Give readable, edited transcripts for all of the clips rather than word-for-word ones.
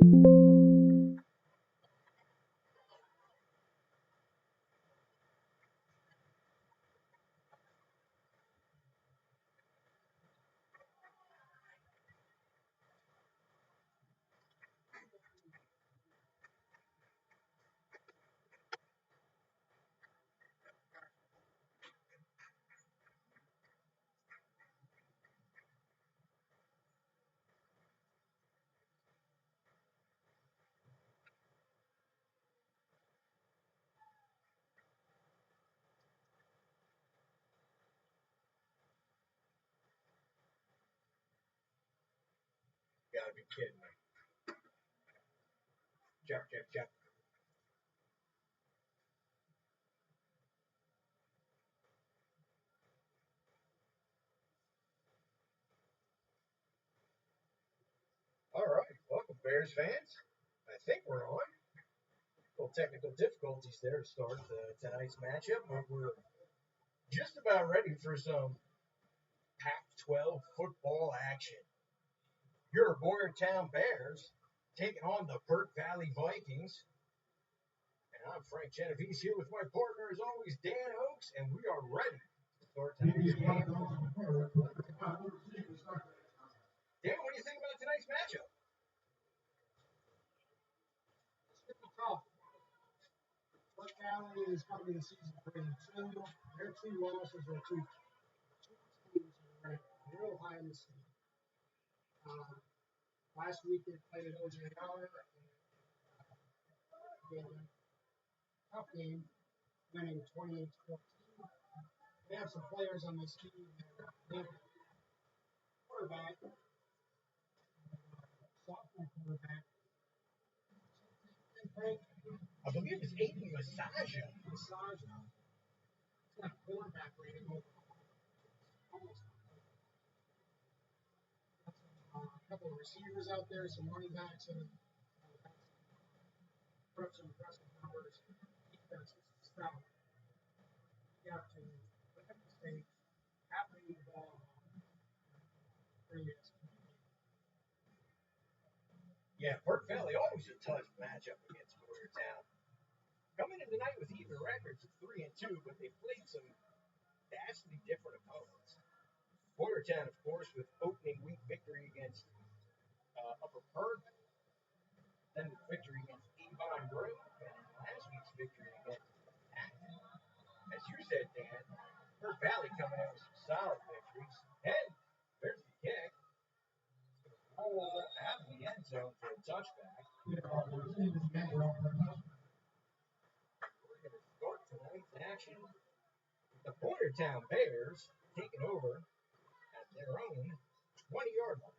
Gotta be kidding me. Check. All right, welcome, Bears fans. I think we're on. Little technical difficulties there to start tonight's matchup, but we're just about ready for some Pac-12 football action. Your Boyertown Bears taking on the Perk Valley Vikings. And I'm Frank Genovese here with my partner, as always, Dan Oakes, and we are ready to start tonight's game. Dan, what do you think about tonight's matchup? It's tough. Perk Valley is coming to the season 3-2. Their two losses are two teams that are real high in the season. Last week they played at OJR and gave them a tough game, winning 28-14. They have some players on this team. They have a quarterback, sophomore quarterback. I believe it's Aiden Masaja. He's got a quarterback rating over almost. A couple of receivers out there, some running backs, and put up some impressive numbers. Defense is stout. You have to stay happening the ball. Yeah, Perk Valley always a tough matchup against Boyertown. Coming in tonight with even records of 3-2, but they played some vastly different opponents. Boyertown, of course, with opening week victory against Upper Perk, then the victory against Avon Grove, and last week's victory against Acton. As you said, Dan, Perk Valley coming in with some solid victories. And there's the kick. Roll out of the end zone for a touchback. We're going to start tonight's action with the Boyertown Bears taking over at their own 20-yard line.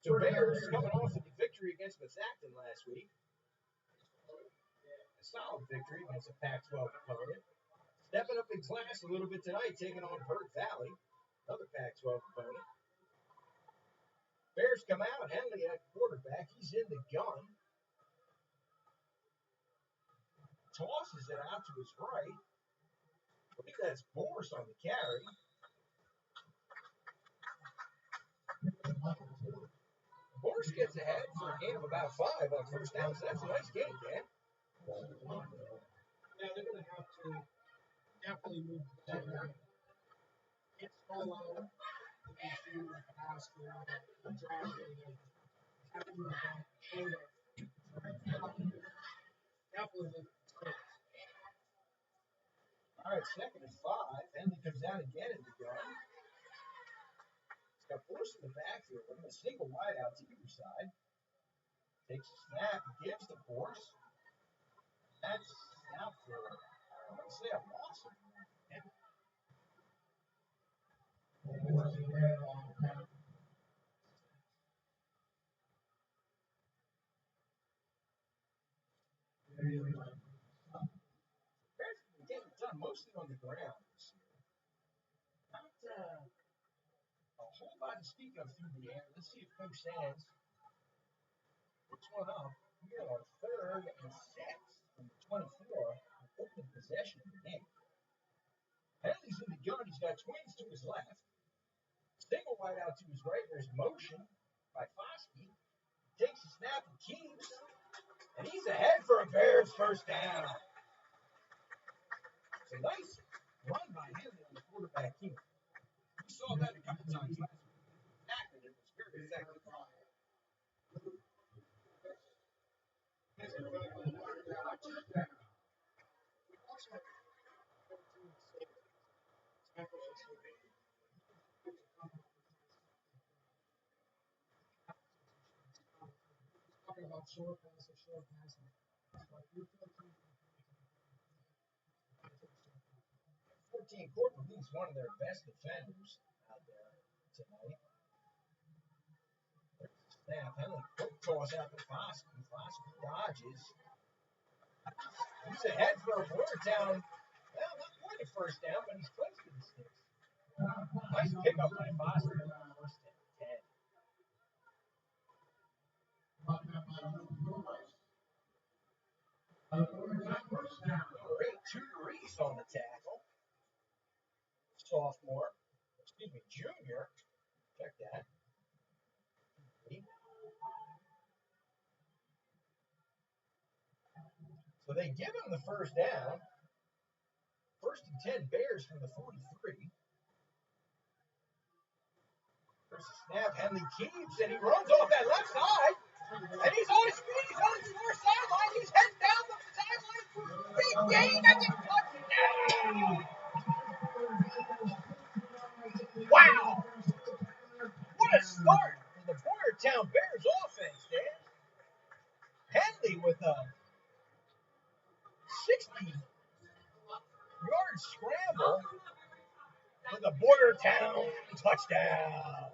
So Bears coming off of the victory against Acton last week. A solid victory against a Pac-12 opponent. Stepping up in class a little bit tonight, taking on Perk Valley, another Pac-12 opponent. Bears come out, Henley at quarterback. He's in the gun. Tosses it out to his right. I believe that's Boris on the carry. Boris gets ahead for a gain of about 5 on first down, so that's a nice game, Dan. Yeah, they're going to have to definitely move the ball around. It's solo, issue, pass, drafting, and having the ball shoulder. Definitely look at space. All right, 2nd and 5. Henley comes out again in the gun. He's got Force in the backfield. We're going to single wide out to either side. Takes a snap, gives to Force. That's out for, I'm going to say, a loss of him. Getting done mostly on the ground this year. Not a whole lot to speak of through the air. Let's see if Coach Sands puts one up. We got our 3rd and 6 from the 24, open possession of the game. Henley's in the gun. He's got twins to his left. Single wide out to his right. There's motion by Foskey. Takes the snap and keeps. And he's ahead for a Bears first down. It's a nice run by him on the quarterback keep. We saw that a couple times last week. Acted, it was very effective. Talking about short passes, short passing. Like you're 14 Courtney Lee's one of their best defenders out there tonight. Snap, Henley, quick toss out to Foskey. Foskey dodges. He's ahead for a Boyertown. Well, not quite a first down, but he's close to the sticks. Nice pickup by Foskey. First and 10. Number 8, Reese on the tackle. Junior. Check that. So they give him the first down. First and 10 Bears from the 43. There's a snap. Henley keeps, and he runs off that left side. And he's on his feet. He's on his far sideline. He's heading down the sideline. Big gain at the touchdown. Wow. What a start for the Boyertown Bears offense, Dan. Henley with a 60-yard scramble for the Boyertown touchdown.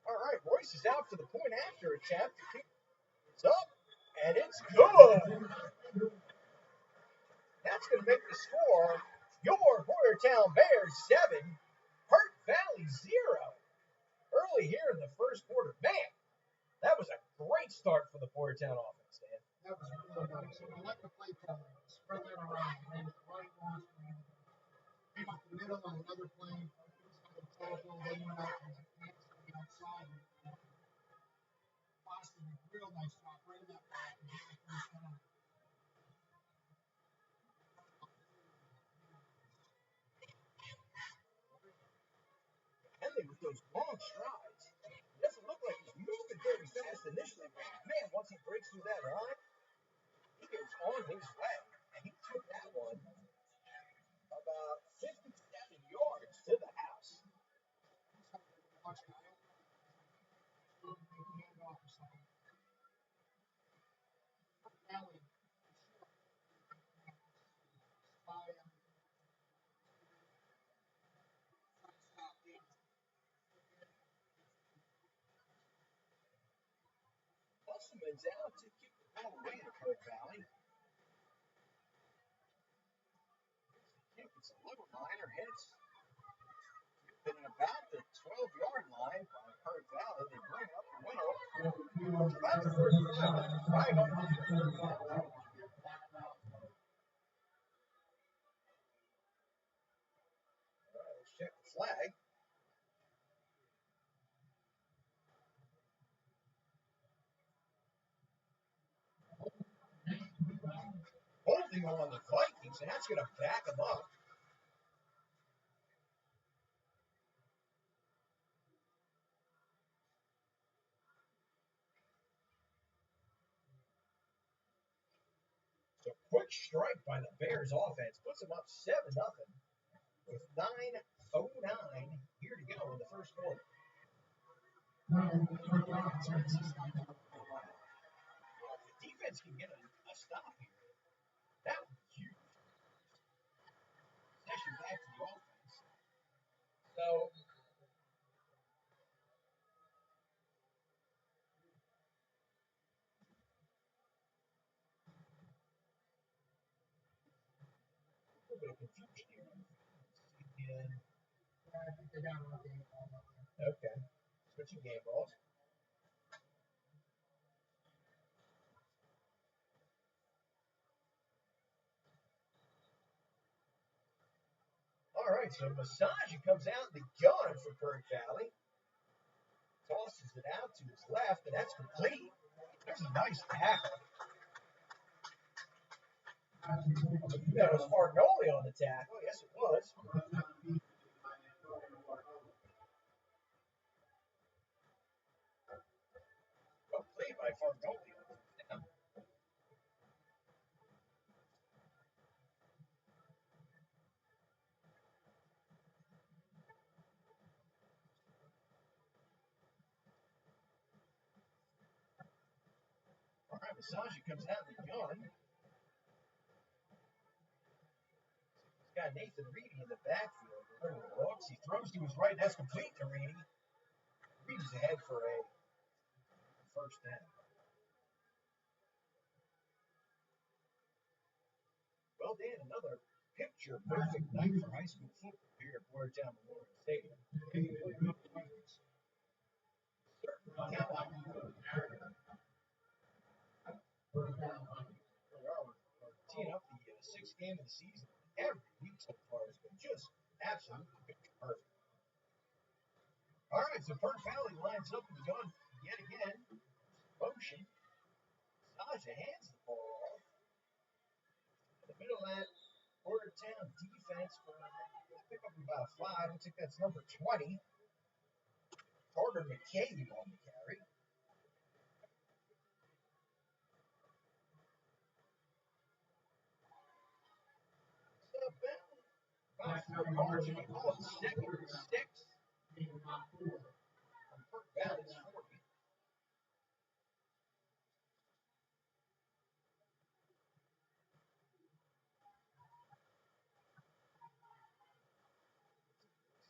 All right, Royce is out for the point after attempt. It's up, and it's good. That's going to make the score your Boyertown Bears 7, Hurt Valley 0. Early here in the first quarter. Man, that was a great start for the Boyertown offense, Dan. That was really nice. I like the play calling. Spread that around. Ran it right on. Came up the middle on another play. Then went out from the pants to the outside. Boston, real nice job. Right in that back. And get the first down. Henley with those long strides. It doesn't look like he's moving very fast initially, but man, once he breaks through that line, he is on his way. And he took that one about 57 yards to the house. Musselman's out to kick the ball away to Hurt Valley. Kick, it's a little minor hits. Been about the 12-yard line by Hurt Valley. They bring up the winner. About the first down. Right on. Let's check the flag. Holding on the Vikings, and that's going to back them up. So quick strike by the Bears offense puts them up 7-0 with 9:09 here to go in the first quarter. The defense can get a stop here. That was huge. Session back to the offense. So a little bit of confusion here. I think they got a game ball. Okay. Switching game balls. so Massaja comes out in the gun for Perk Valley. Tosses it out to his left, and that's complete. There's a nice tackle. That was Fargnoli on the tackle. Yes, it was. Well played by Fargnoli. All right, Massaja comes out in the gun. He's got Nathan Reedy in the backfield. Looks, he throws to his right, and that's complete to Reedy. Reedy's ahead for a first down. Well, Dan, another picture-perfect night for high school football here at Boyertown Memorial Stadium. Teeing up the sixth game of the season. Every week so far has been just absolutely picture-perfect. All right, so Perk Valley lines up in the gun yet again. Motion. Sasha hands the ball off. In the middle of that Boyertown defense for pick up about 5. Looks like that's number 20. Carter McCabe on the carry. About 4 yards. We call it second and 6. From Perk Valley's 40.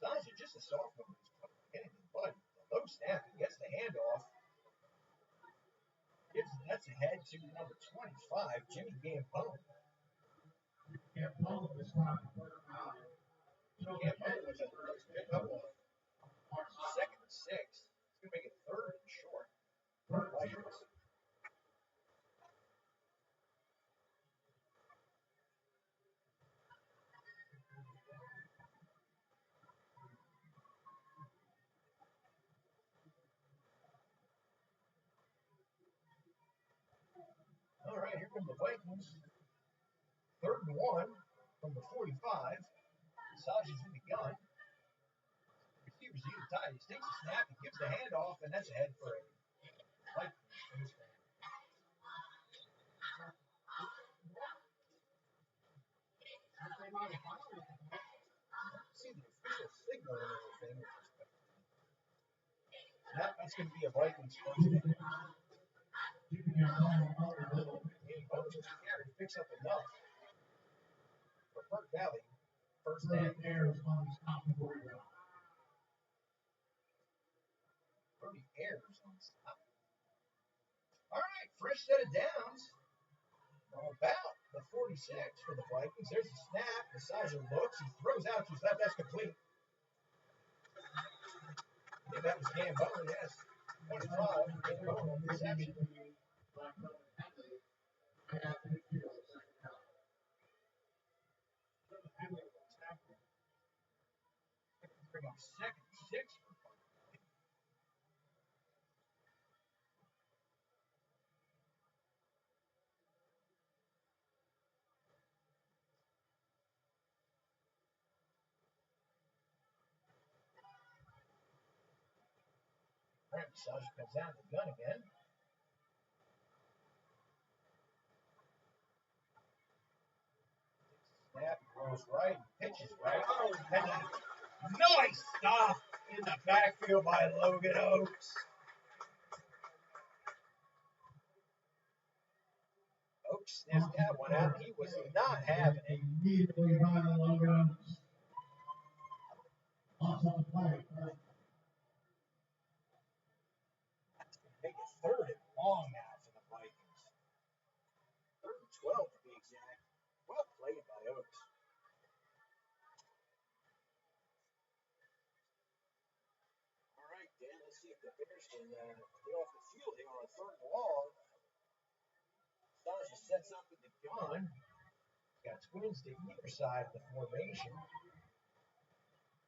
Sasha, just a sophomore, anything but low snap. He gets the handoff. That's ahead to number 25, Jimmy Gambone. Gambone was a pickup on second and 6. It's going to make it third and short. Vikings. All right, here come the Vikings. Third and 1 from the 45. Saji's in the gun. Receivers either tight. He takes a snap, he gives the handoff, and that's ahead for a Vikings. See the official signal and everything. That's going to be a Vikings first down. Picks up enough for Perk Valley. First down. Brody Ayers on the stop. All right, fresh set of downs. About the 46 for the Vikings. There's a snap. Massaja looks. He throws out to his left. That's complete. Yeah, that was Gambone, yes. 25. Gambone on the reception. Bring up second 6 for Park. All right, Massaja comes out of the gun again. Snap, goes right, pitches right. Oh, and a nice stop in the backfield by Logan Oaks. Oaks sniffed that one out. He was not having it. Immediately by Logan Oaks. Also the play. Make it third and long now for the Vikings. Third and 12 to be exact. Well played by Oaks. All right, Dan, let's see if the Bears can get off the field here on third and long. Sasha sets up in the gun. Got twins to either side of the formation.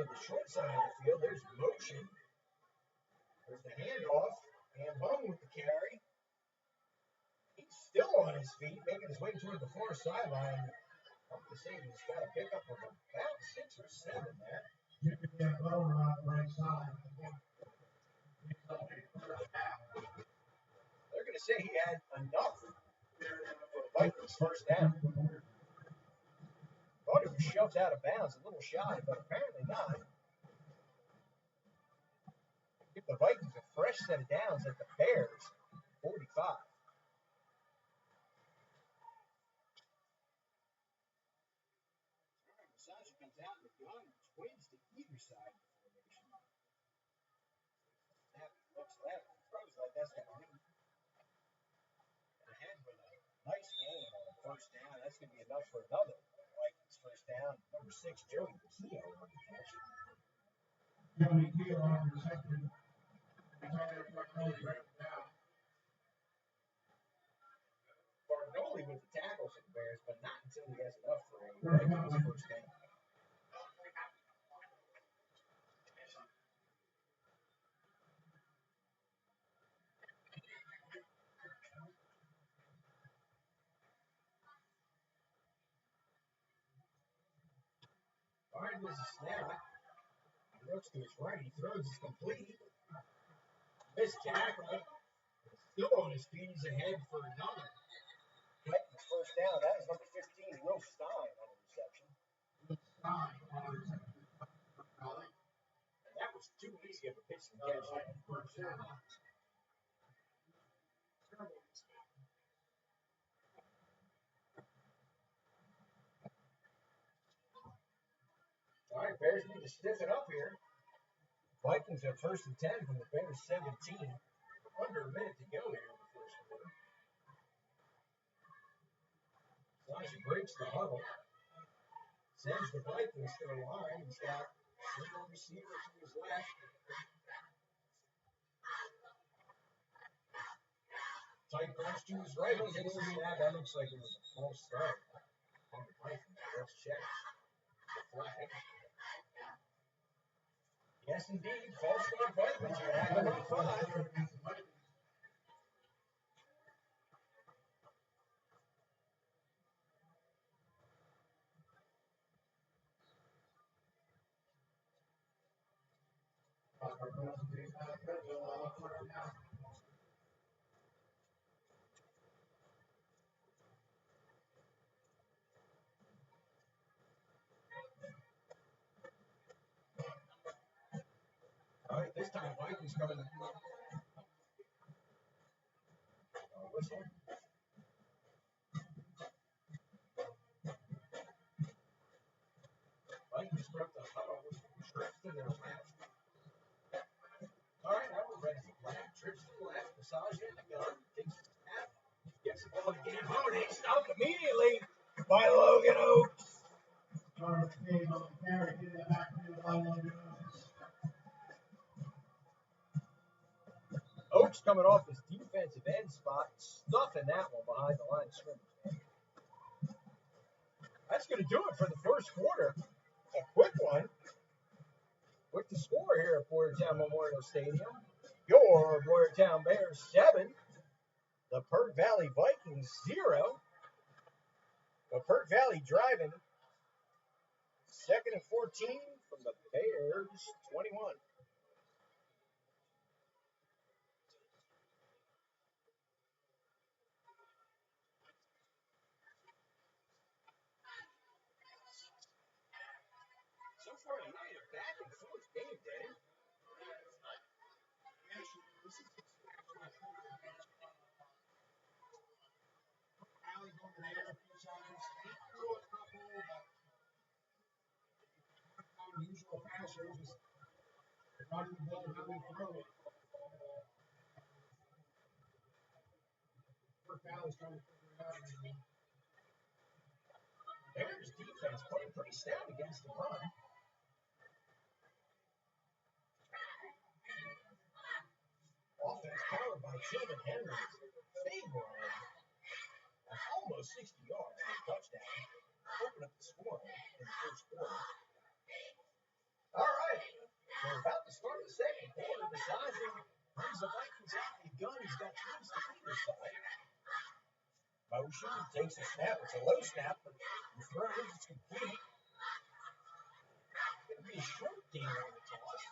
to the short side of the field. There's motion. There's the handoff. And Bum with the carry. He's still on his feet, making his way toward the far sideline. I'm going to say he's got a pickup of about 6 or 7 there. You could get Bowen on the right side. They're going to say he had enough for the Vikings first down. Thought it was shoved out of bounds, a little shy, but apparently not. Give the Vikings a fresh set of downs at the Bears, 45. Massaja comes out in the gun, twins to either side of the formation. Snap, looks left, throws like that's going to lead. Ahead with a nice gain on the first down. That's going to be enough for another Vikings first down. Number 6, Joey Keogh on the catch. Joey Keogh on the reception. Bargnoli with the tackle for the Bears, but not until he has enough for a Vikings first down. All right, there's a snap. He looks to his right. He throws. It's complete. Missed tackle. Still on his feet. He's ahead for another. Vikings first down. That is number 15, Will Stein on the reception. And that was too easy of a pitch to catch. All right, Bears need to stiffen up here. Vikings are first and 10 from the Bears 17. Under a minute to go here in the first quarter. Sasha breaks the huddle. Sends the Vikings to the line. He's got single receiver to his left. Tight bunch to his right. He hits the snap. That looks like it was a false start on the Vikings. Let's check. Flag. Yes, indeed. False start Vikings. You're at number 5. All right, this time Vikings coming. Whistle. Vikings broke the huddle. Trips to their left. All right, now we're ready for flag. Trips to the left. Massaja in the gun. Takes the snap. Gets the ball to Gabe Hone. He's stopped immediately by Logan Oaks. Oaks coming off his defensive end spot, stuffing that one behind the line of scrimmage. That's going to do it for the first quarter. A quick one. With the score here at Boyertown Memorial Stadium, your Boyertown Bears 7, the Perk Valley Vikings 0. The Perk Valley driving 2nd and 14 from the Bears 21. So far tonight, a back and forth game, Dave. Allie going to the air a few times. He threw a couple, but unusual fashion, just running the ball down the throat. Perk Valley's trying to figure it out. Bears defense playing pretty stout against the run. Offense powered by Tillman Henry's big run. That's almost 60 yards for a touchdown. Open up the score in the first quarter. All We're about to start the second quarter. Massaging brings the Vikings out the gun. He's got twins to either side. Motion, takes a snap. It's a low snap, but the throw is complete. It's going to be a short game on the toss.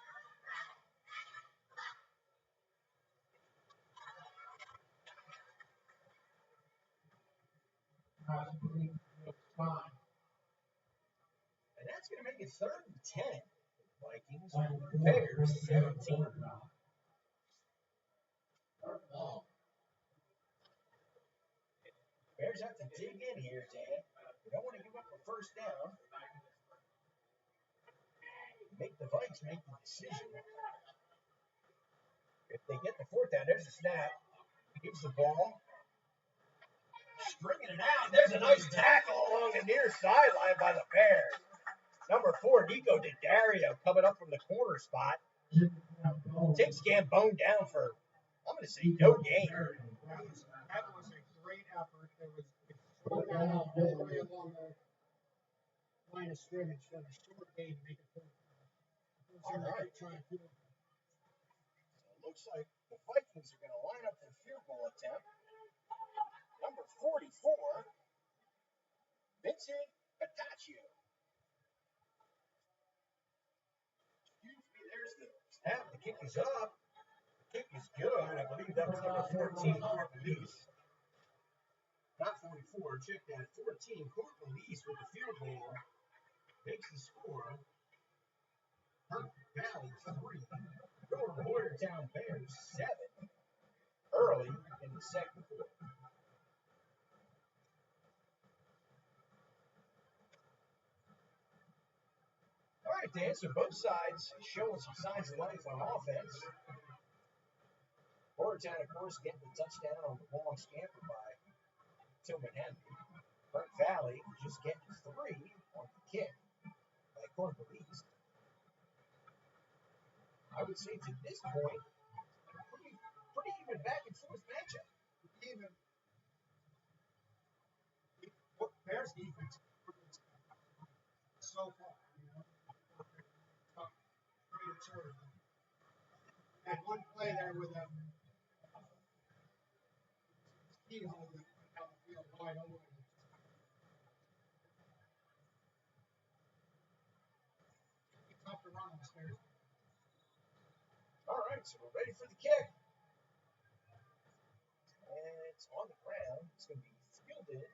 And that's going to make it 3rd and 10. Vikings, Bears, 17. Bears have to dig in here, Dan. They don't want to give up a first down. Make the Vikes make the decision. If they get the 4th down, there's a snap. Gives the ball. Stringing it out. There's a nice tackle along the near sideline by the Bears. Number 4, Nico DiDario, coming up from the corner spot. Takes Gambone down for, I'm going to say, no gain. That was a great effort. It was all the way along the line of scrimmage for a short game to make it. All right. So it looks like the Vikings are going to line up their field goal attempt. Number 44, Vincent Pataccio. There's the snap. The kick is up. The kick is good. I believe that was number 14, Court Lease. Not 44. Check that. 14, Court Lease with the field goal. Makes the score. Valley 3. Over Boyertown Bears 7. Early in the second quarter. All right, Dan, so both sides showing some signs of life on offense. Boyertown, of course, getting the touchdown on the long scamper by Tillman Henry. Burnt Valley just getting 3 on the kick by Corbin East. I would say to this point, pretty even back and forth matchup. Even what Bears defense so far, had one play there with a ski hole that went down the field wide open. It's tough to run upstairs. All right, so we're ready for the kick. And it's on the ground. It's going to be fielded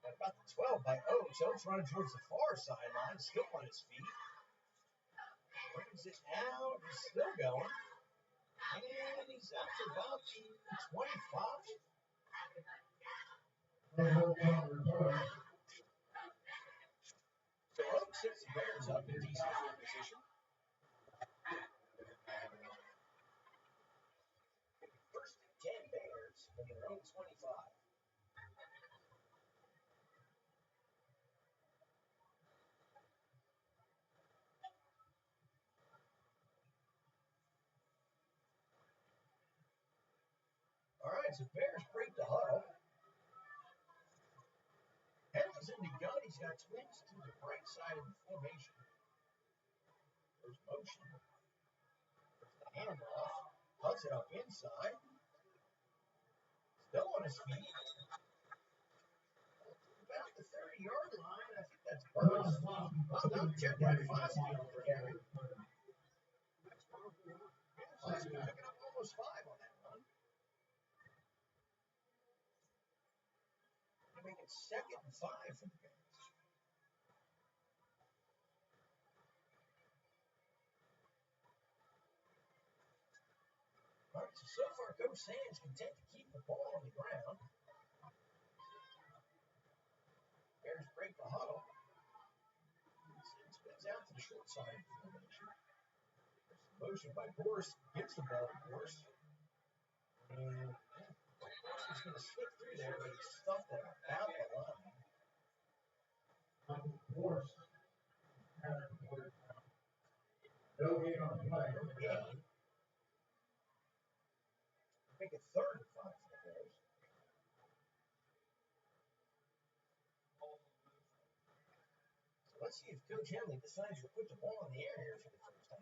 at about the 12 by Oaks. Oaks running towards the far sideline, still on his feet. Brings it out. He's still going. And he's out to about 25. So Oaks sets the Bears up in decent field position. First and 10 Bears from their own 25. All right, so Bears break the huddle. Henry's in the gun. He's got twins to the right side of the formation. There's motion. There's the handoff. Puts it up inside. Still on his feet. About the 30-yard line. I think that's Burns. Well done. Check that. Fosky over carry. Fosky picking up almost 5 on that run. They make it 2nd and 5 for the Bears. All right, so far, Coach Sands content to keep the ball on the ground. Bears break the huddle. It spins out to the short side of the formation. Motion by Gorse. Gets the ball to Gorse. And he's going to slip through there, but he's stuffed at about the line. Gorse. No gain on the play. No gain. Make it 3rd and 5 for the Bears. So let's see if Coach Henley decides to put the ball in the air here for the first time.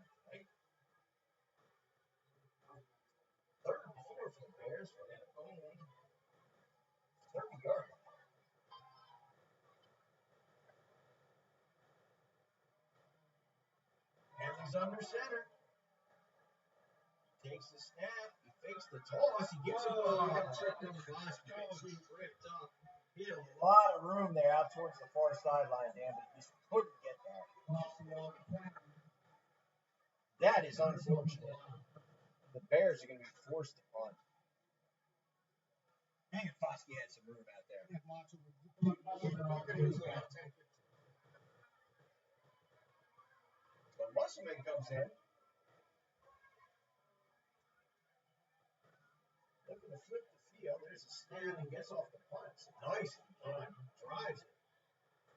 He's under center. Takes the snap. He fakes the toss. He gives it a tripped on the last pitch. He ripped up. He had a lot of room there out towards the far sideline, Dan, but he just couldn't get there. That is unfortunate. The Bears are going to be forced to punt. Dang it, Foskey had some room out there. But Musselman comes in. Looking to flip the field. There's a snap and gets off the punt. It's nice punt. Drives it.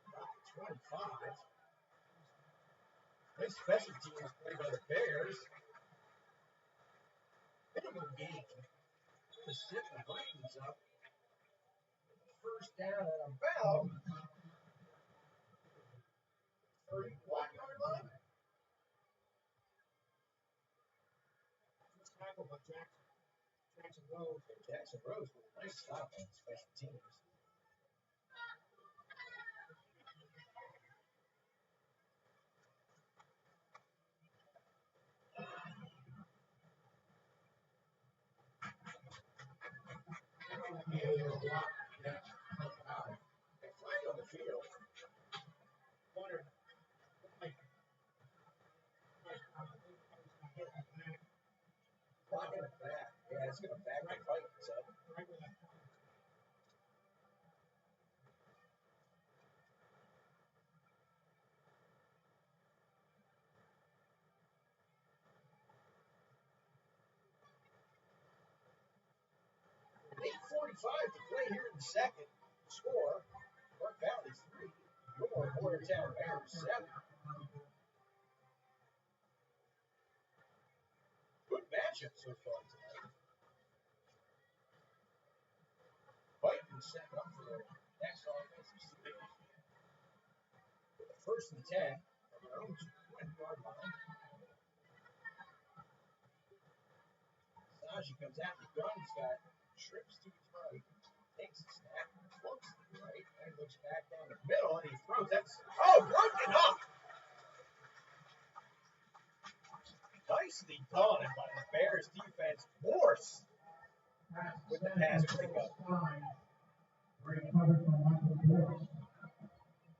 About 25. Nice special teams play by the Bears. Minimum game. To sit the Vikings up. First down at about 31-yard line. Tackle by Jackson Rose. Jackson Rose with a nice stop on special teams. Flag on the field. Blocking it back. Yeah, it's going to back the Vikings up. .45 to play here in the second. Score, Park Valley 3. Your Boyertown Bears 7. Good matchup so far tonight. Vikings set up for their next offensive series. With the 1st and 10 from their own 20-yard line. Saji comes out the gun. He's got trips to his right. Takes the snap, floats to the right, and looks back down the middle, and he throws that. Oh, broken up! Nicely done by the Bears defense. Morse with the pass pickup.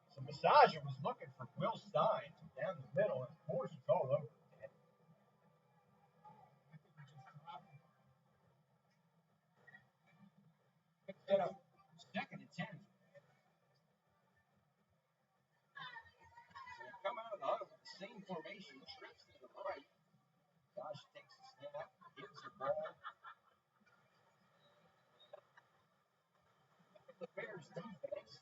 So Massager was looking for Will Stein down the middle, and Morse was all over it. Set up 2nd and 10. So they come out of the huddle with the same formation, trips to the right. Josh takes the snap, gives the ball. The Bears defense.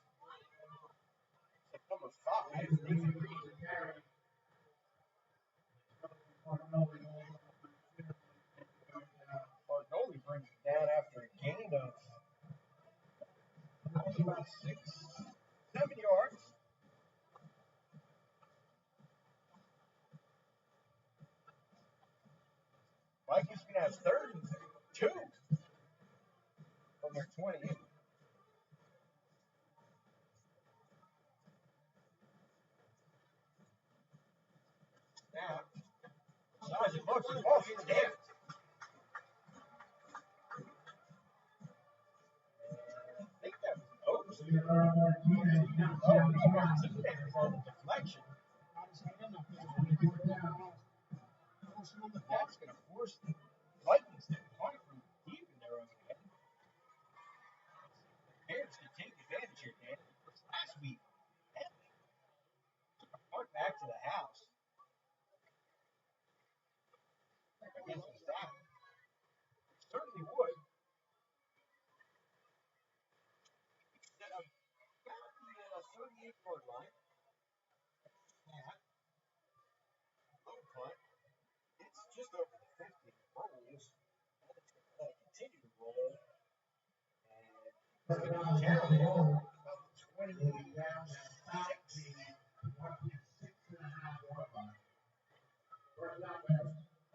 At number 5, Nathan Reed. Margoli brings it down after a gain of about 6, 7 yards. Vikings going to have 3rd and 2 from their 20. Now, Sergeant looks at the ball, gets hit. I think that was Oaks. On the deflection. That's going to force the Vikings to punt from deep in their own end. The Bears can take advantage here, Dan. Last week, took a punt back to the house. Against the staff. Certainly would. Set up about the 38-yard line. Snap. Low punt. It's just over the 50. Rolls. And it's going to continue to roll. And it's going to be down about the 26.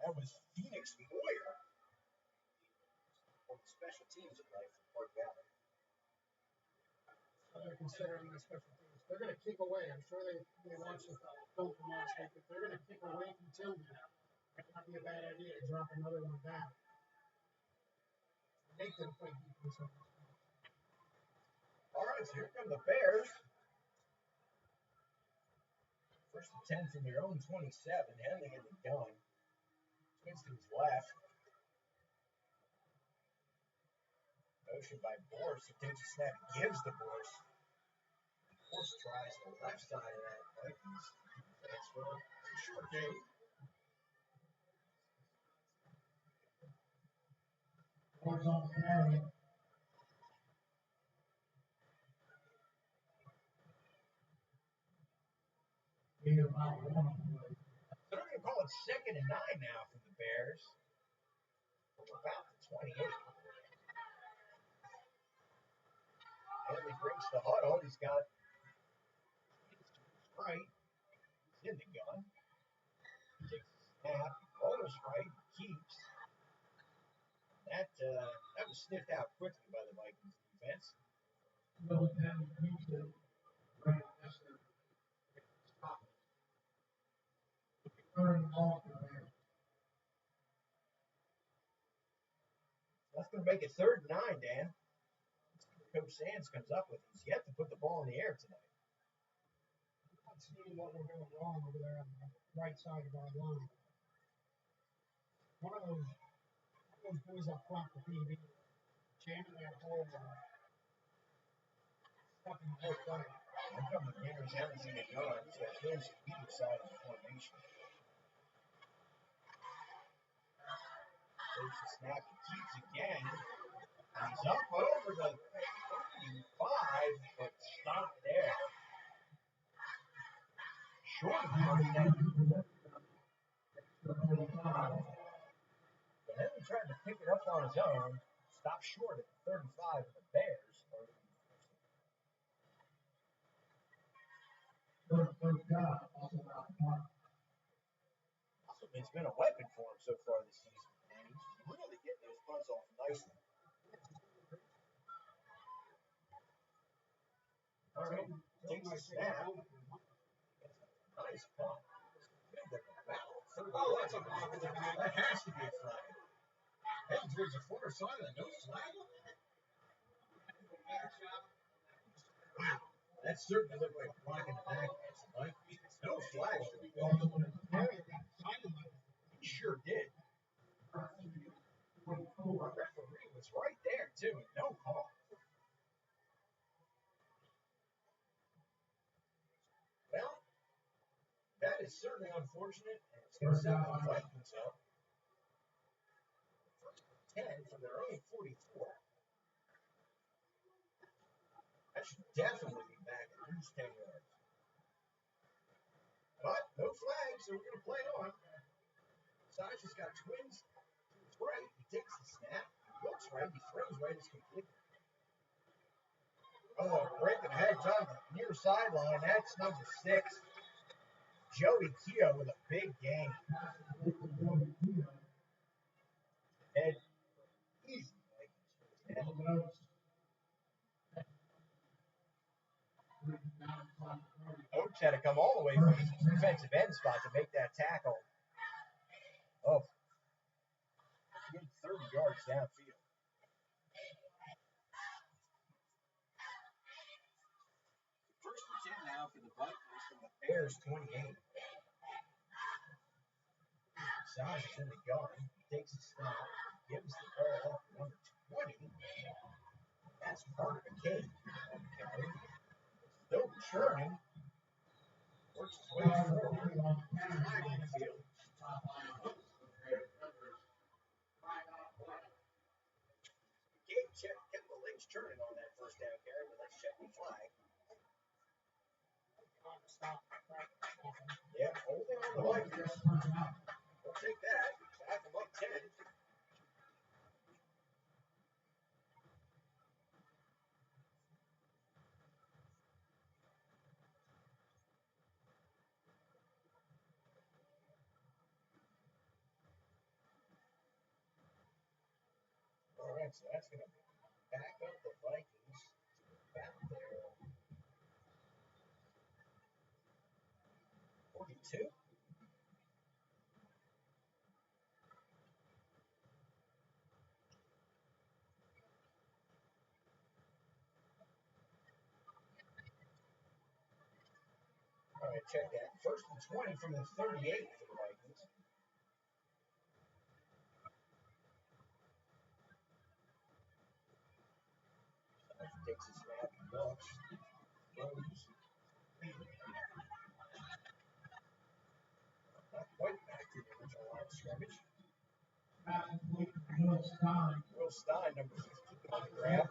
That was Phoenix Boyer on the special teams tonight for Park Valley. So they're considering the special teams. They're going to keep away. I'm sure they want to. film from last week. If they're going to kick away from Tilden, it might be a bad idea to drop another one back. Make them play defense. All right, so here come the Bears. First and 10 from their own 27. Henley in the gun. Swings to his left. Motion by Borse. He takes a snap, gives the Borse. Borse tries the left side of that Vikings defense for a short game. Borse on the carry. So they're going to call it 2nd and 9 now for the Bears. From about the 28. Henley brings the huddle. He's got right. He's in the gun. Takes a snap. Almost right. Keeps. That was sniffed out quickly by the Vikings defense. That's going to make it 3rd and 9, Dan. Coach Sands comes up with. He's yet to put the ball in the air tonight. I'm not seeing what we're doing wrong over there on the right side of our line. One of those boys up front for PB jamming that hole stuck in the whole play. Here come the Bears. Henley's in the gun. He's got hands to either side of the formation. Takes the snap. He keeps again. He's up over the 35, but stopped there. Short of 39. But Henley tried to pick it up on his own. Stopped short at 35 of the Bears. It's been a weapon for him so far this season. And he's really getting those punts off nicely. All right, takes a snap. Nice punt. Oh, that's a flag. That has to be a flag. Heading towards the far side of the no flag. Wow, that certainly looked like a flag in the back. Like, no flag should be going. He sure did. The referee was right there too, and no call. Well, that is certainly unfortunate, and it's going to set the Vikings up. First 10 from their own 44. That should definitely be back at least 10 yards. But no flag, so we're going to play on. Sasha's got twins to his right. He takes the snap. He looks right. He throws right. It's complete. Oh, breaking ahead on the near sideline. That's number 6. Joey Keogh with a big game. And easy. Oates had to come all the way from his defensive end spot to make that tackle. Oh, 30 yards downfield. First and 10 now for the Vikings from the Bears 28. Sasha's in the gun. He takes a snap. Gives the ball up to number 20. That's part of the cake. Still churning. Works his way forward. Flag on the field. Kept the legs churning on that first down carry, but let's check the flag. Yeah, holding on the Vikings. We'll take that. Back them up 10. All right, so that's going to back up the Vikings to about their 45 2. All right, check that. 1st and 20 from the 38 for the Vikings. Takes a snap, looks, throws. Not quite back to the original line of scrimmage. Will Stein, number 15 on the grab.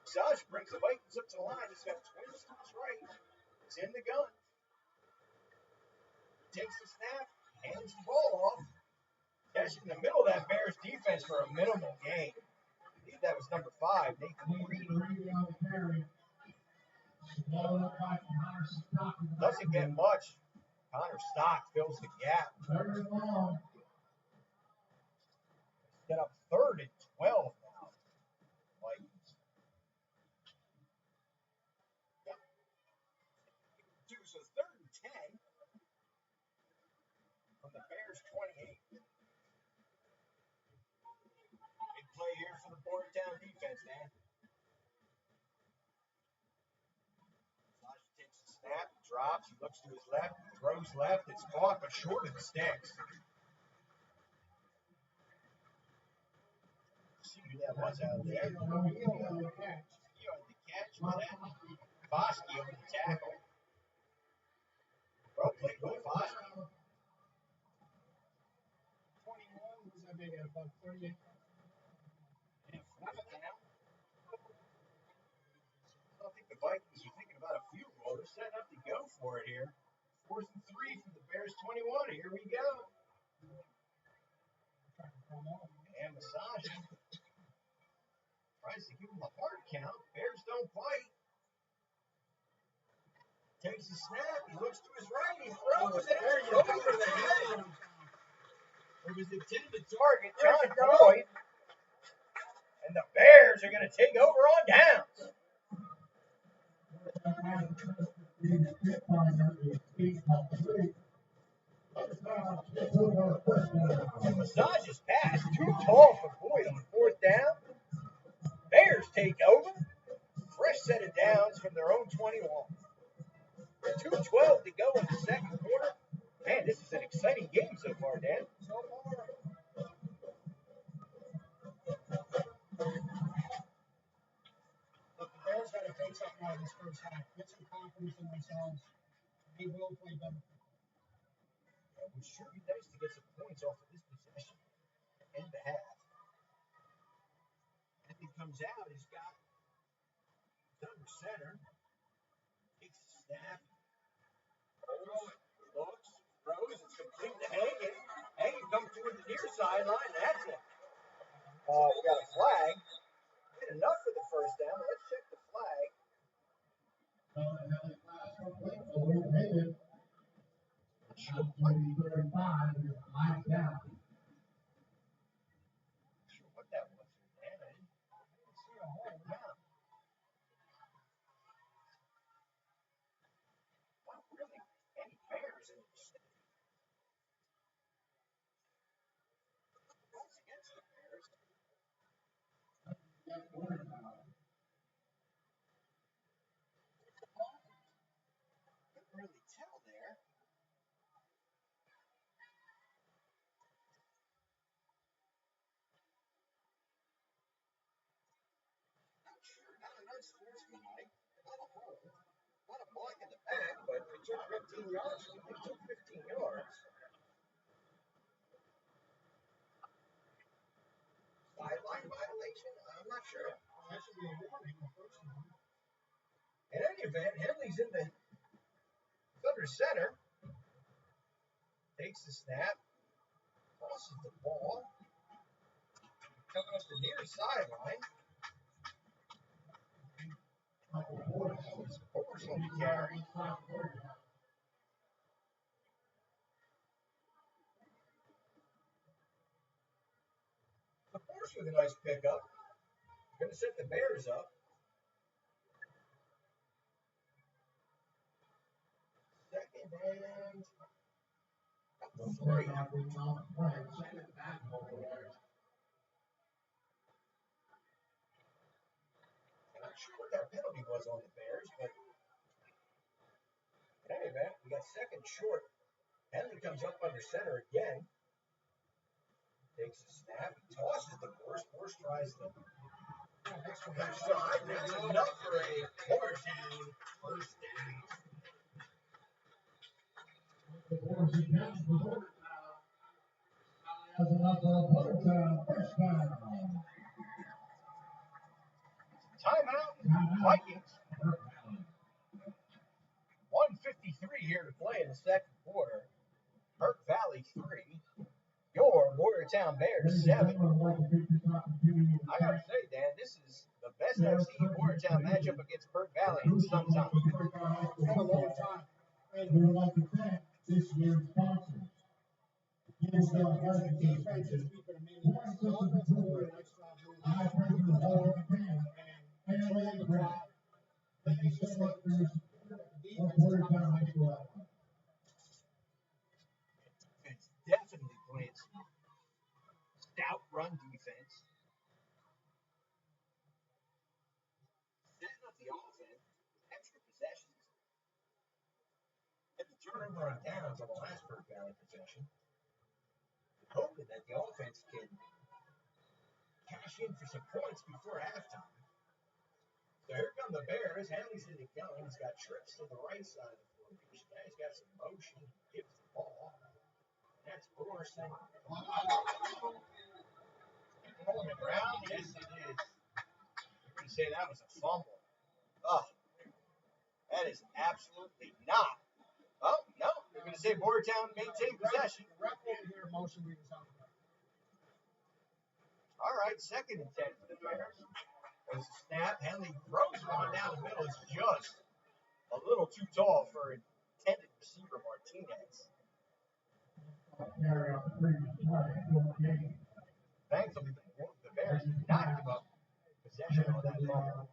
Saj brings the Vikings up to the line. He's got twins to his right. He's in the gun. Takes the snap, hands the ball off. Catch in the middle of that Bears defense for a minimal gain. I believe that was number 5, Nathan Reed. Doesn't get much. Connor Stock fills the gap. Get up 3rd and 12 now. Vikings. Yep. So 3rd and 10 from the Bears 28. Big play here for the Boyertown defense, man. Saj takes the snap, drops, he looks to his left, throws left, it's caught but short of the sticks. See who that was out there. He on the catch. Was that Bosky over the tackle? Well played by Bosky. 21 was that big at about 38. And 4th down. I don't think the Vikings are thinking about a field goal. They're setting up to go for it here. 4th and 3 from the Bears 21. Here we go. And Massage tries to give him a hard count. Bears don't bite. Takes a snap. He looks to his right. He throws it over the head. It was intended target John Boyd. And the Bears are going to take over on downs. Massage's pass too tall for Boyd on 4th down. Bears take over. Fresh set of downs from their own 21. 2:12 to go in the 2nd quarter. Man, this is an exciting game so far, Dan. So far. Look, the Bears got to take something out of this first half. Get some confidence in themselves. They will play better. It would sure be nice to get some points off of this possession. End the half. As he comes out, he's got under center. Takes the snap. Looks, throws, it's complete to Hagan. Hagan comes toward the near sideline. That's it. We got a flag. Did enough for the 1st down. Let's check the flag. Sure what that was, man. I didn't see a whole round. Not really any Bears in the city. Goals against the Bears. Couldn't really tell there. Not sure. Not an unsportsmanlike. Not a hole. Not a block in the back, but it took 15 yards. It took 15 yards. Sideline violation? I'm not sure. That should be a warning, the first one. In any event, Henley's in the Thunder center. Takes the snap. Crosses the ball. Coming up the near sideline. will be carried. The Force with a nice pickup. Going to set the Bears up. Second and three. I'm not sure what that penalty was on the Bears, but in any event, we got second short. Henley comes up under center again. Takes a snap. He tosses the Force. Force tries the left side. That's enough for a Boyertown first down. Timeout, Vikings. 1:53 here to play in the second quarter. Perk Valley 3. Your Boyertown Bears 7. I gotta say, Dan, this is the best I've seen Boyertown match up against Perk Valley in some time. It's been a long time. And we would like to thank this year's sponsors. The defense is keeping them in. The offense is doing a nice job moving the ball and controlling the crowd. Thank you so much for your support. The defense is not going to go. It's definitely playing some stout run defense. Setting up the offense, extra possessions. At the turnover on downs on the last Perk Valley possession. Hoping that the offense can cash in for some points before halftime. So here come the Bears. Henley's in the gun. He's got trips to the right side of the formation. Now he's got some motion. He gives the ball. That's Borson. On the ground. Yes, it is. You're going to say that was a fumble. Oh, that is absolutely not. Oh, no. You're going to say Boyertown maintained possession. The ref over here motion we was on the ground. All right, second and 10 for the Bears. There's a snap. Henley throws one down the middle. It's just a little too tall for intended receiver Martinez. Thankfully, the Bears did not give up possession on that ball.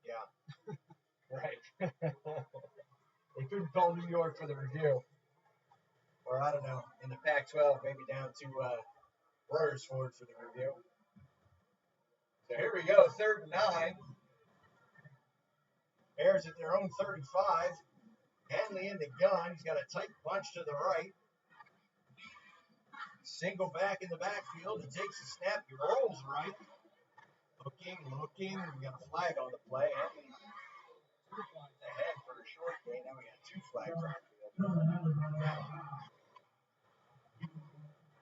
Yeah, right. They couldn't call New York for the review. Or, I don't know, in the Pac-12, maybe down to Royersford for the review. So here we go, 3rd and 9. Bears at their own 35. Henley in the gun. He's got a tight bunch to the right. Single back in the backfield. He takes a snap. He rolls right. Looking. We got a flag on the play. Henley ahead for a short gain. Now we got 2 flags on the field.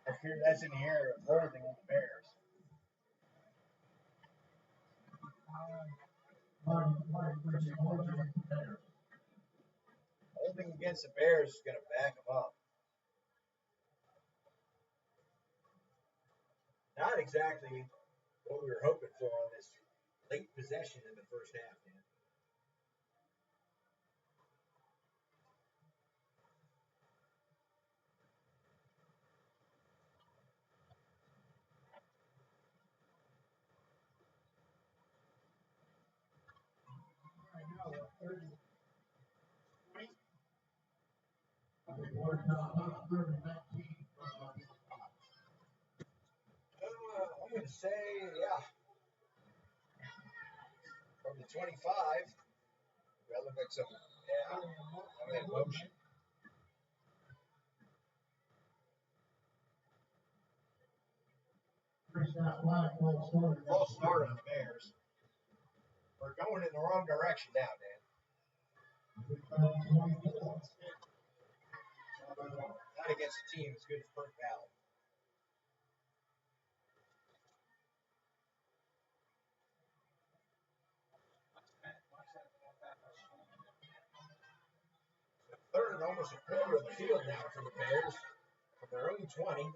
I fear that's in the area of holding the Bears. Holding against the Bears is going to back them up. Not exactly what we were hoping for on this late possession in the first half, man. I'm going to say, yeah. From the 25, that looked like some, motion. False start on the Bears. We're going in the wrong direction now, Dan. Not against a team as good as Perk Valley. Third and almost a quarter of the field now for the Bears from their own 20.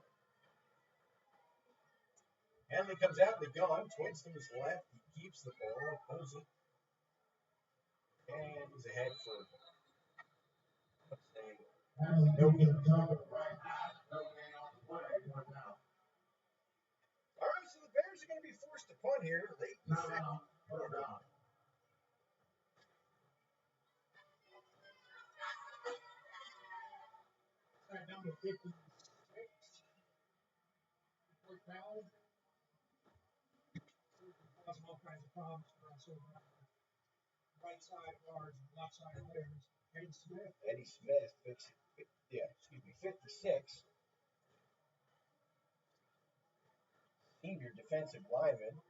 Hanley comes out in the gun, twins to his left. He keeps the ball, pulls it, and he's ahead for, let's say, no gain. All right, so the Bears are going to be forced to punt here late in the second quarter. Down to 56. Valley. Causing all kinds of problems for us over on the right side guards and left side players. Eddie Smith. Eddie Smith, 56. Senior defensive lineman.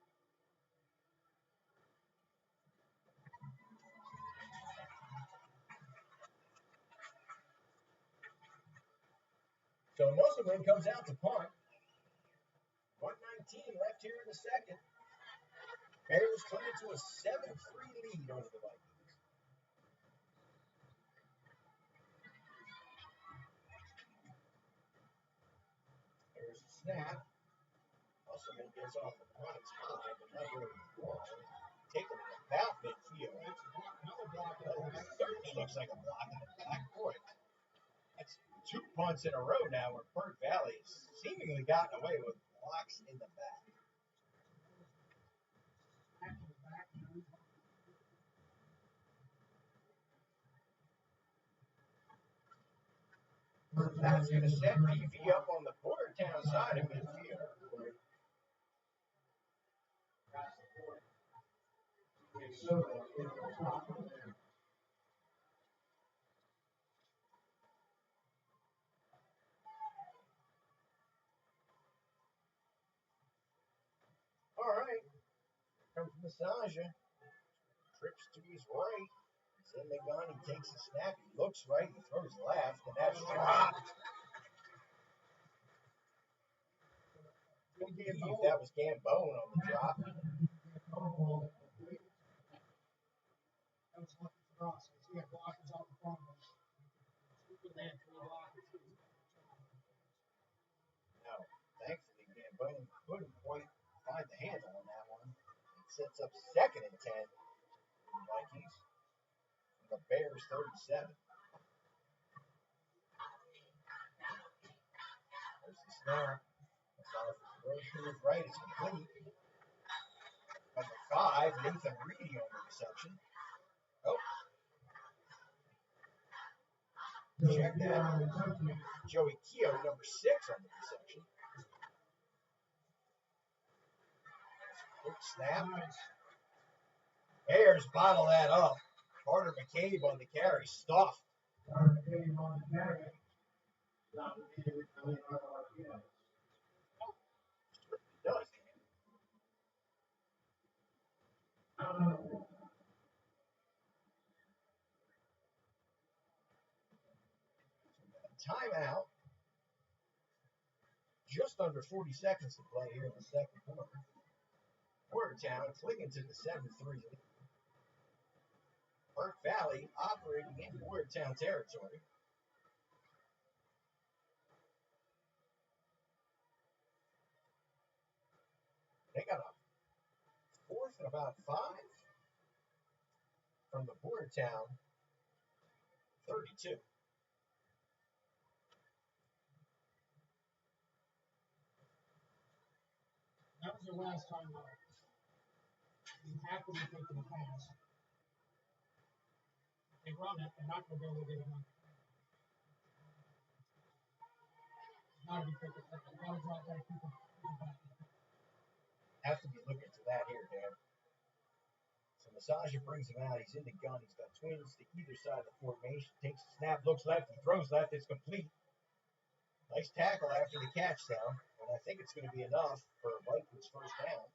So Musselman comes out to punt. 1:19 left here in the second. Bears climb to a 7-3 lead over the Vikings. There's a snap. Musselman gets off the punt time, but not really long. Taking it about midfield. Another block. It certainly looks like a block in the backcourt. That's 2 punts in a row now where Perk Valley has seemingly gotten away with blocks in the back. That's going to set PV up on the Boyertown side of midfield. All right. Comes Massaja. Trips to his right. He's in the gun. He takes a snap. He looks right. He throws left. And that's dropped. I believe that was Gambone on the drop. That was lucky for us. We had blockers out in front of us. We could land 3 blockers. No, thankfully Gambone couldn't quite find the handle on that one. It sets up 2nd and 10 for the Vikings. The Bears 37. There's the snap. Throws to his right is complete. Number 5, Nathan Reedy on the reception. Oh. Check that. Joey Keogh, number 6 on the reception. Quick snap. Bears bottle that up. Carter McCabe on the carry. Stuffed. Does. Timeout. Just under 40 seconds to play here in the second quarter. Boyertown clinging to the 7-3 lead. Perk Valley operating in Boyertown territory. They got a 4th and about 5 from the Boyertown 32. That was the last time you have to be taking a pass. They run it, they're not going to be able to get it on. Got to be taking a pass. Got to drop that people. Have to be looking to that here, Dan. So Massaja brings him out. He's in the gun. He's got twins to either side of the formation. Takes a snap, looks left, he throws left. It's complete. Nice tackle after the catch down. And I think it's going to be enough for Vikings first down.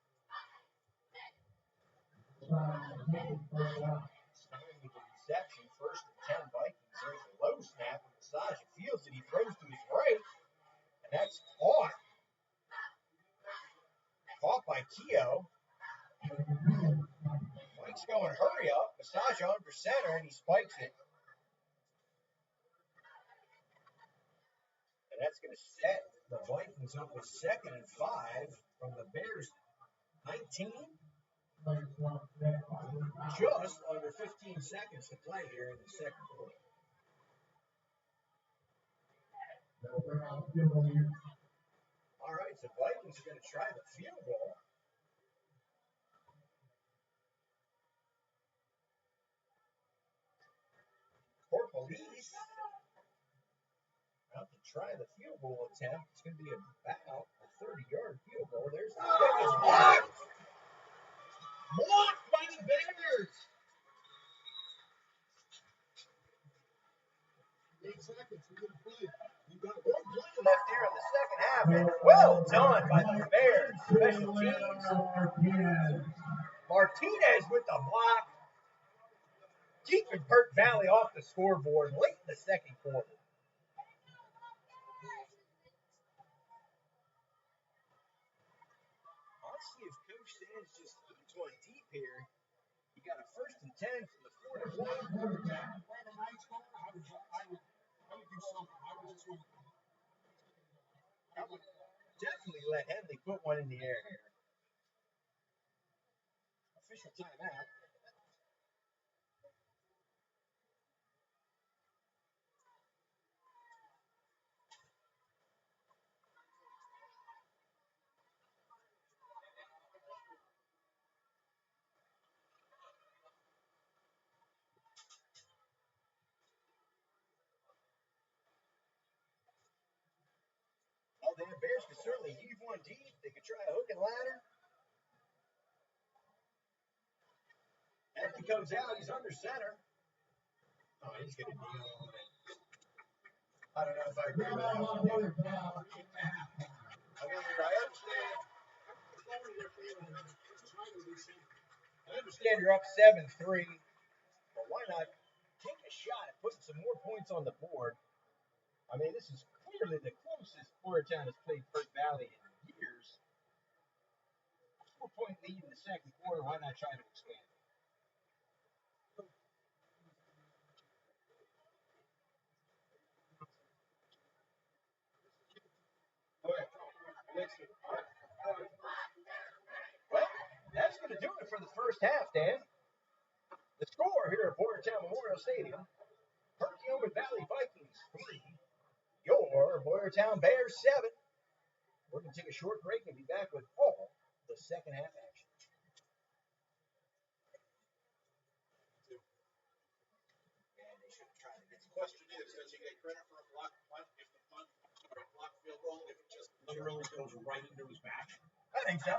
Starting with the reception, 1st and 10 Vikings. There's a low snap, and Massaja feels it. He throws to his right, and that's caught. Caught by Keogh. Mike's going, hurry up. Massaja under center, and he spikes it. And that's going to set the Vikings up with 2nd and 5 from the Bears 19. Just under 15 seconds to play here in the second quarter. All right, so Vikings are going to try the field goal. For police, out to try the field goal attempt. It's going to be about a 30-yard field goal. There's the kick. It's blocked. Blocked by the Bears. 8 seconds. We're going to play. You got One play left here in the second half, and well done by the Bears. Special teams. Martinez with the block. Keeping Perk Valley off the scoreboard late in the second quarter. I'll see if Coach Sands just keeps one deep here. You got a 1st and 10 from the 41. I would definitely let Henley put one in the air here. Official timeout. Oh, the Bears could certainly heave one deep. They could try a hook and ladder. Henley comes out. He's under center. Oh, he's going to kneel on it. I don't know if I agree with that. I understand you're up 7-3, but why not take a shot at putting some more points on the board? I mean, this is clearly the closest Boyertown has played Perk Valley in years. 4-point lead in the second quarter. Why not try to expand? Well, that's going to do it for the first half, Dan. The score here at Boyertown Memorial Stadium: Perkiomen Valley Vikings 3, your Boyertown Bears 7. We're going to take a short break and be back with all the second half action. The question is, does he get credit for a block punt if the punt or a block field goal if it just literally goes right into his back? I think so.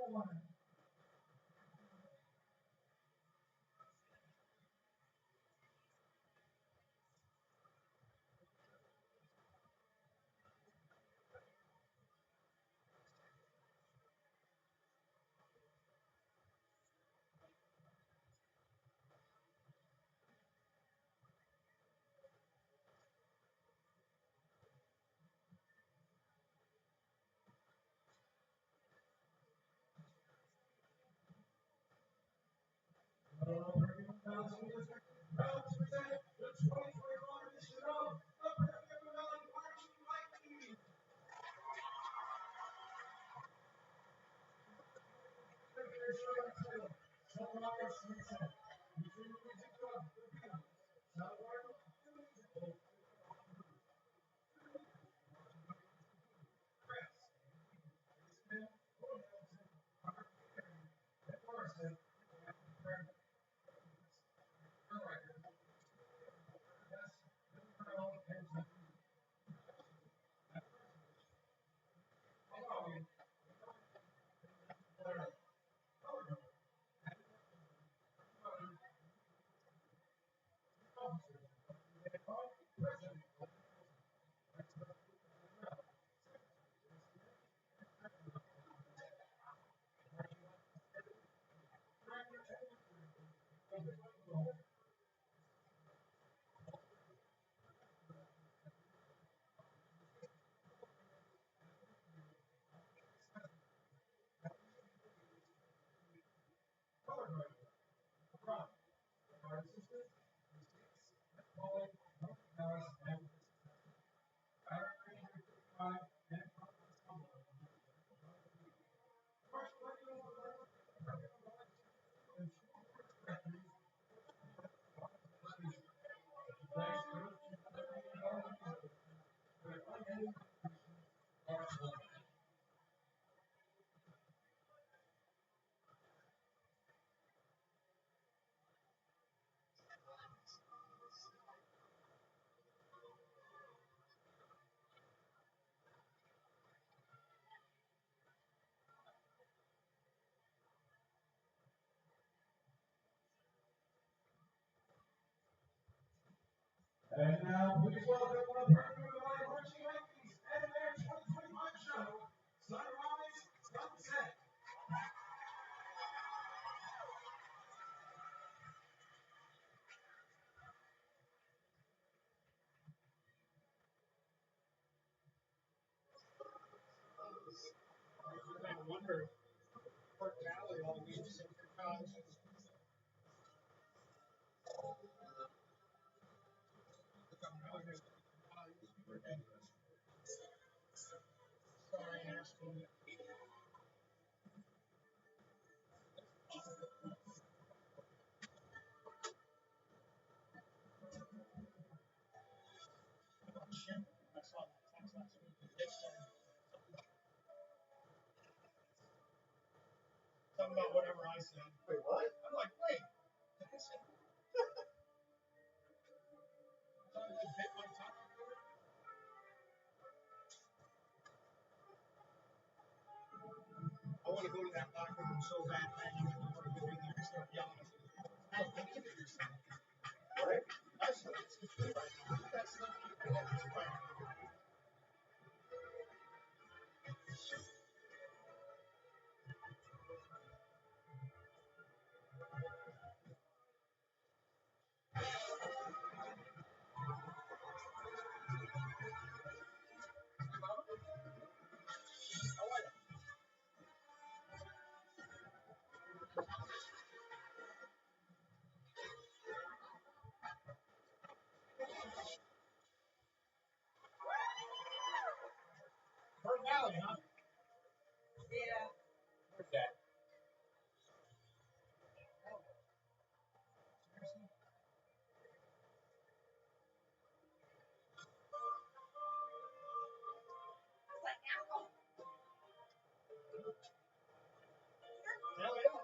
And now, please welcome one of Perkiomen marching ladies and their 2025 show, Sunrise Sunset. I wonder, Fort Valley always because sorry, asking. I saw that text last week. It said something about whatever I said. Wait, what? I'm like, wait, did I say? Something that bit my tongue. I want to go to that locker room so bad, man. I want to go in there and start yelling. Now, think of yourself. Right? That's what it's right now. That's not it's right. Fort Valley, huh? Yeah. Where's that? Hell yeah.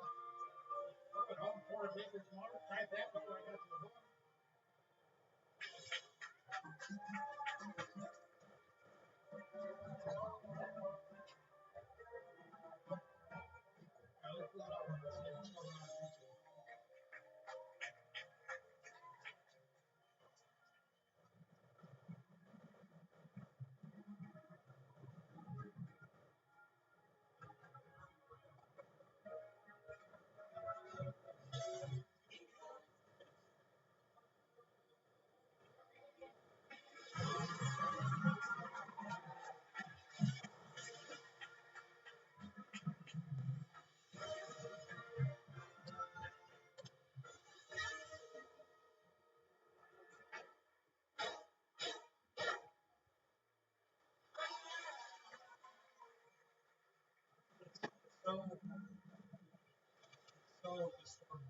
I went home for a bit this morning, tried that before I got to the door. So disturbing.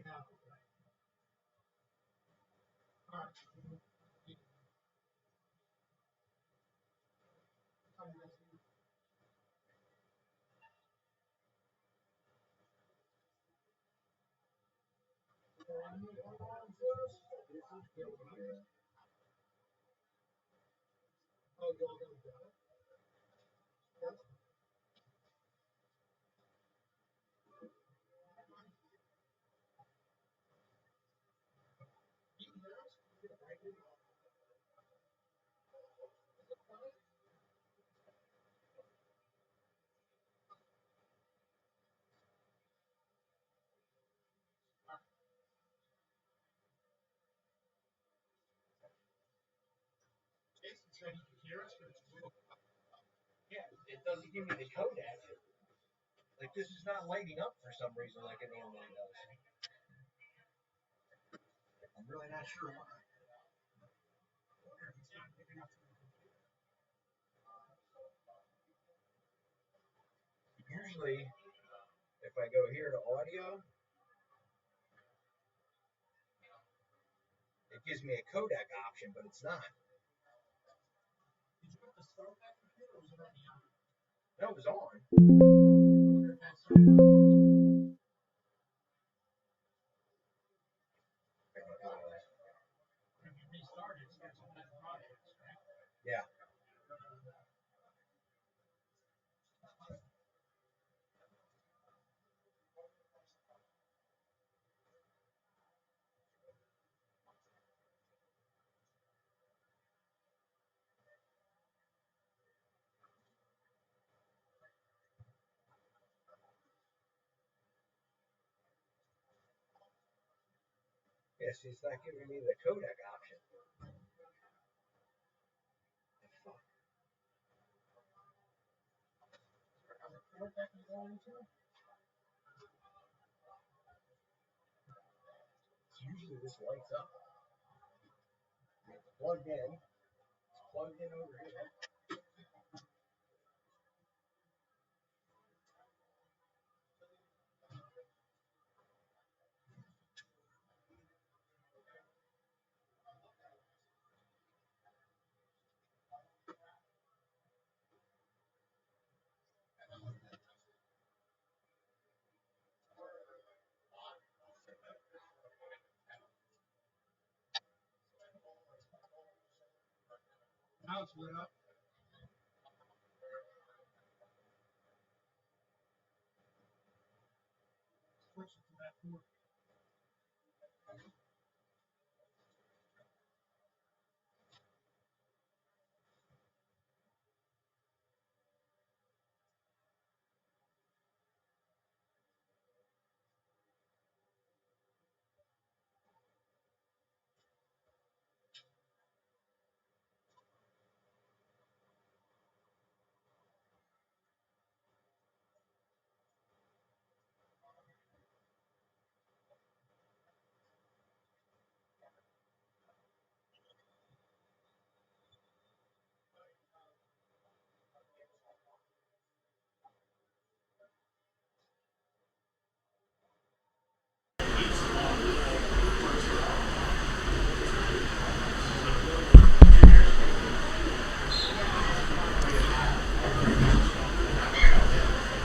Yeah. All right. Oh, you all gonna go? Jason said he could hear us, but it's real. Yeah, it doesn't give me the code accurate. Like this is not lighting up for some reason like it normally does. I'm really not sure why. It's not big enough for the computer. Usually, if I go here to audio, it gives me a codec option, but it's not. Did you have to start that computer or was it already on? No, it was on. I wonder if that's started on. If you restart it, it's got some bad broadcast, right? Yeah. Yeah, see, it's not giving me the codec option. Fuck. What that can go into? Usually this lights up. It's plugged in. It's plugged in over here. Now it's lit up. Switch it to that port.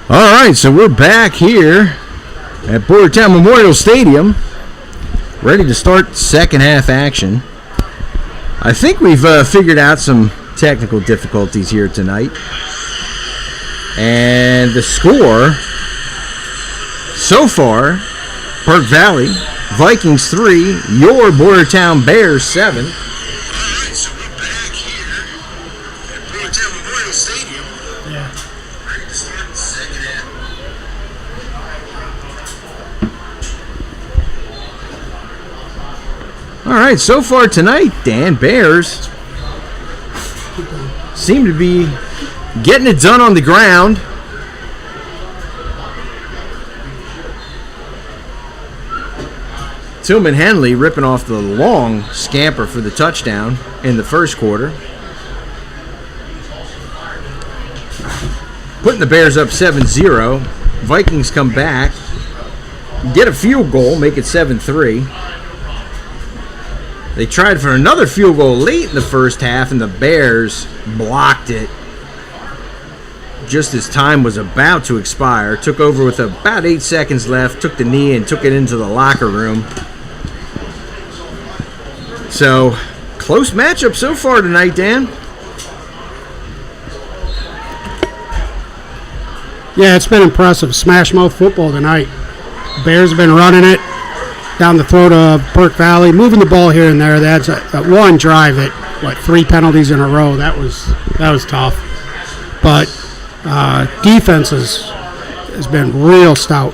All right, so we're back here at Boyertown Memorial Stadium, ready to start second half action. I think we've figured out some technical difficulties here tonight. And the score so far, Park Valley, Vikings 3, your Boyertown Bears 7. All right, so far tonight, Dan, Bears seem to be getting it done on the ground. Tillman Henley ripping off the long scamper for the touchdown in the first quarter. Putting the Bears up 7-0. Vikings come back, get a field goal, make it 7-3. They tried for another field goal late in the first half, and the Bears blocked it just as time was about to expire. Took over with about 8 seconds left, took the knee and took it into the locker room. So, close matchup so far tonight, Dan. Yeah, it's been impressive. Smash mouth football tonight. Bears have been running it down the throat of Perk Valley, moving the ball here and there. That's that one drive that 3 penalties in a row. That was tough. But defense has been real stout.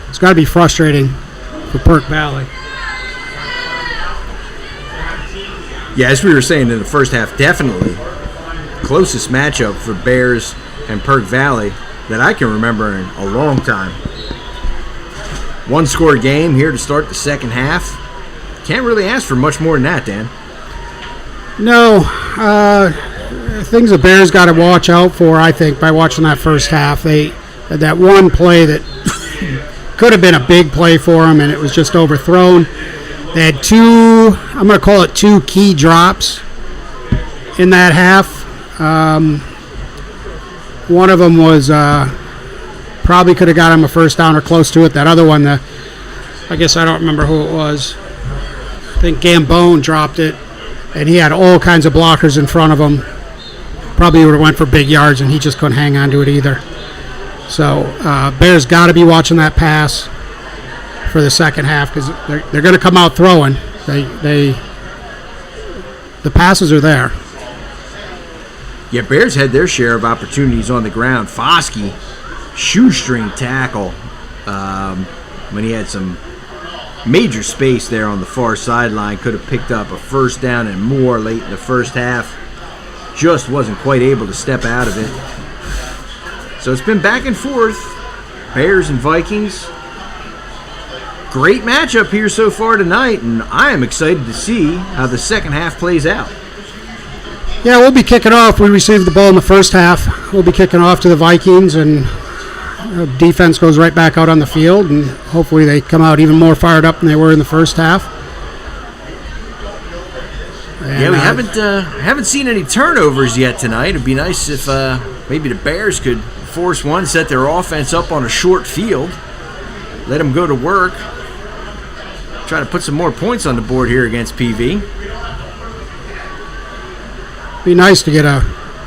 It's got to be frustrating for Perk Valley. Yeah, as we were saying in the first half, definitely closest matchup for Bears and Perk Valley that I can remember in a long time. One-score game here to start the second half. Can't really ask for much more than that, Dan. No, things the Bears got to watch out for, I think, by watching that first half. They had that one play that could have been a big play for them, and it was just overthrown. They had I'm going to call it two key drops in that half. One of them was probably could have got him a first down or close to it. That other one, I guess I don't remember who it was. I think Gambone dropped it, and he had all kinds of blockers in front of him. Probably would have went for big yards, and he just couldn't hang on to it either. So Bears got to be watching that pass for the second half because they're going to come out throwing. The passes are there. Yeah, Bears had their share of opportunities on the ground. Foskey, shoestring tackle when he had some major space there on the far sideline. Could have picked up a first down and more late in the first half. Just wasn't quite able to step out of it. So it's been back and forth. Bears and Vikings. Great matchup here so far tonight, and I am excited to see how the second half plays out. Yeah, we'll be kicking off. We received the ball in the first half. We'll be kicking off to the Vikings, and defense goes right back out on the field, and hopefully they come out even more fired up than they were in the first half. And, yeah, we haven't seen any turnovers yet tonight. It'd be nice if maybe the Bears could force one, set their offense up on a short field, let them go to work, try to put some more points on the board here against PV. Be nice to get a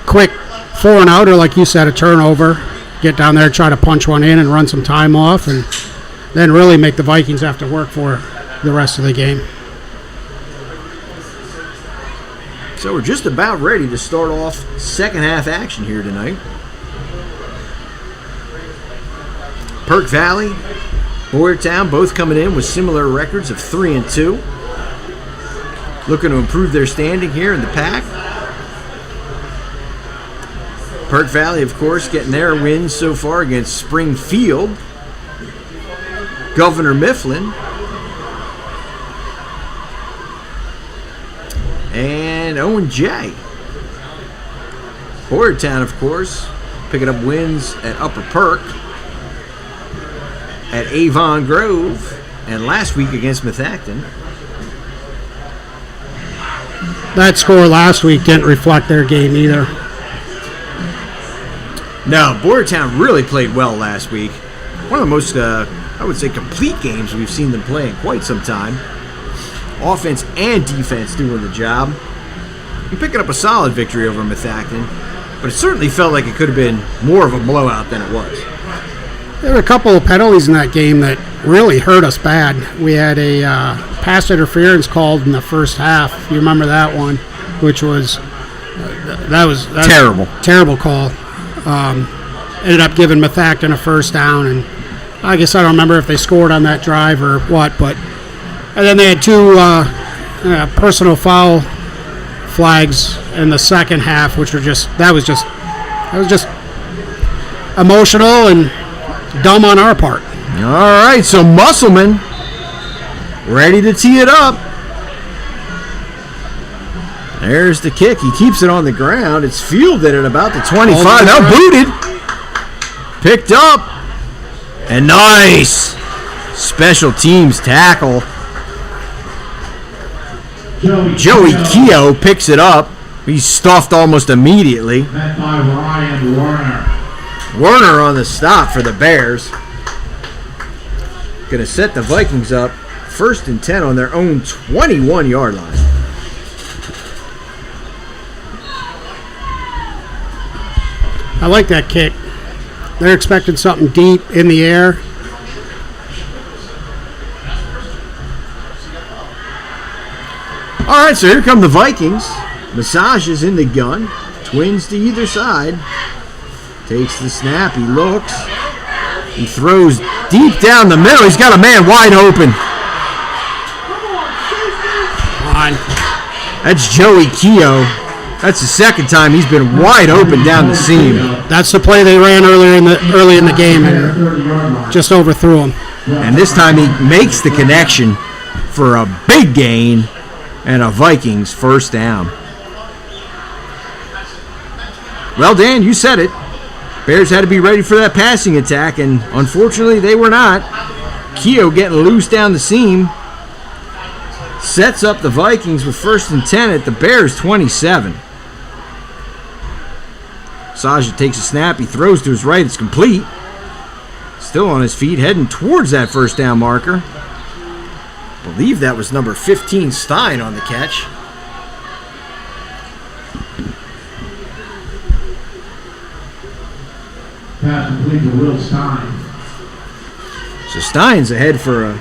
quick 4 and out, or like you said, a turnover. Get down there, try to punch one in and run some time off, and then really make the Vikings have to work for the rest of the game. So we're just about ready to start off second half action here tonight. Perk Valley, Boyertown both coming in with similar records of 3-2. Looking to improve their standing here in the pack. Perk Valley, of course, getting their wins so far against Springfield, Governor Mifflin, and Owen J. Boyertown, of course, picking up wins at Upper Perk, at Avon Grove, and last week against Methacton. That score last week didn't reflect their game either. No, Boyertown really played well last week. One of the most, I would say, complete games we've seen them play in quite some time. Offense and defense doing the job. And picking up a solid victory over Methacton. But it certainly felt like it could have been more of a blowout than it was. There were a couple of penalties in that game that really hurt us bad. We had a pass interference called in the first half. You remember that one, which was that was terrible. Terrible call. Ended up giving Methacton a first down, and I guess I don't remember if they scored on that drive or what. But and then they had 2 personal foul flags in the second half, which were just emotional and dumb on our part. All right, so Musselman ready to tee it up. There's the kick. He keeps it on the ground. It's fielded at about the 25. Now booted. Picked up. And nice. Special teams tackle. Joey Keogh picks it up. He's stuffed almost immediately. Met by Ryan Warner. Werner on the stop for the Bears. Going to set the Vikings up First and 10 on their own 21-yard line. I like that kick. They're expecting something deep in the air. All right, so here come the Vikings. Massage is in the gun. Twins to either side. Takes the snap. He looks. He throws deep down the middle. He's got a man wide open. Come on. That's Joey Keogh. That's the second time he's been wide open down the seam. That's the play they ran early in the game and just overthrew him. And this time he makes the connection for a big gain and a Vikings first down. Well, Dan, you said it. Bears had to be ready for that passing attack, and unfortunately they were not. Keogh getting loose down the seam sets up the Vikings with first and 10 at the Bears' 27. Saja takes a snap. He throws to his right. It's complete. Still on his feet, heading towards that first down marker. I believe that was number 15, Stein, on the catch. Pass complete to Will Stein. So Stein's ahead for a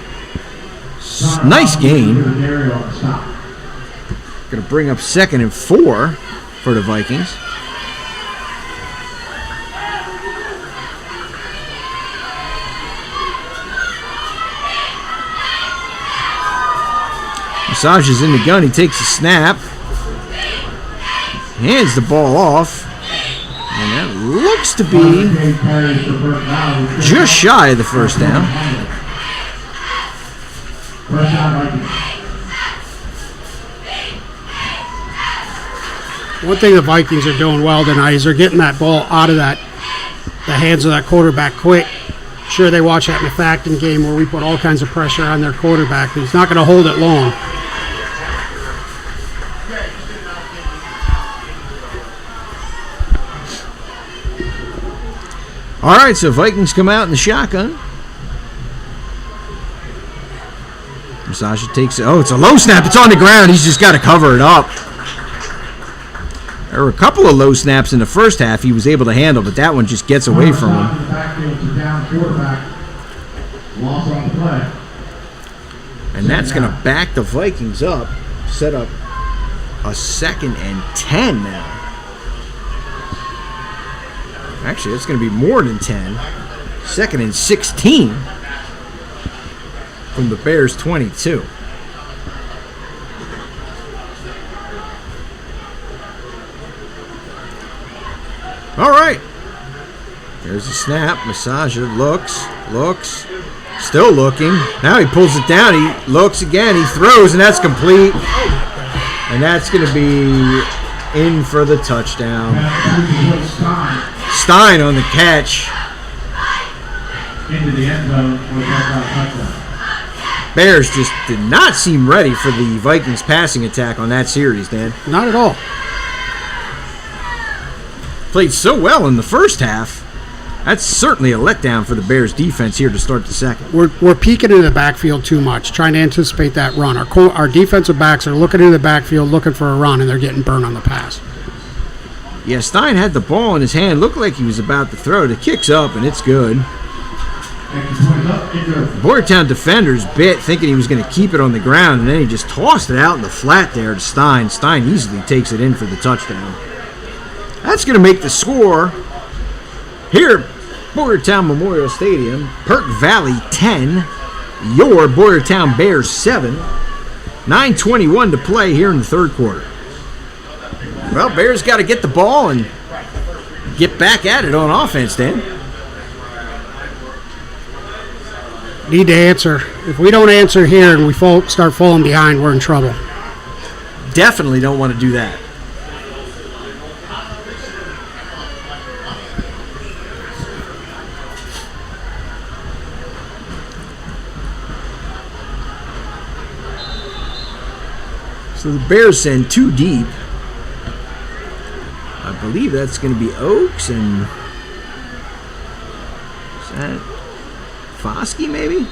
nice gain. Going to bring up 2nd and 4 for the Vikings. Massage is in the gun. He takes a snap. Hands the ball off. And that looks to be just shy of the first down. One thing the Vikings are doing well tonight is they're getting that ball out of the hands of that quarterback quick. Sure, they watch that Mafacton game where we put all kinds of pressure on their quarterback. He's not going to hold it long. All right, so Vikings come out in the shotgun. Sasha takes it. Oh, it's a low snap. It's on the ground. He's just got to cover it up. There were a couple of low snaps in the first half he was able to handle, but that one just gets away from him. And that's going to back the Vikings up, set up a 2nd and 10 now. Actually, it's going to be more than 10. 2nd and 16 from the Bears' 22. All right. There's a snap. Massager looks, still looking. Now he pulls it down. He looks again. He throws, and that's complete. And that's going to be in for the touchdown. Stein on the catch. Into the end zone for a touchdown. Bears just did not seem ready for the Vikings passing attack on that series, Dan. Not at all. Played so well in the first half. That's certainly a letdown for the Bears defense here to start the second. We're peeking in the backfield too much, trying to anticipate that run. Our defensive backs are looking in the backfield, looking for a run, and they're getting burned on the pass. Yeah, Stein had the ball in his hand. Looked like he was about to throw it. It kicks up, and it's good. Boyertown defenders bit, thinking he was going to keep it on the ground, and then he just tossed it out in the flat there to Stein. Stein easily takes it in for the touchdown. That's going to make the score here at Boyertown Memorial Stadium. Perk Valley 10, your Boyertown Bears 7. 9:21 to play here in the third quarter. Well, Bears got to get the ball and get back at it on offense, Dan. Need to answer. If we don't answer here and we start falling behind, we're in trouble. Definitely don't want to do that. So the Bears send 2 deep. I believe that's going to be Oaks and is that Foskey maybe?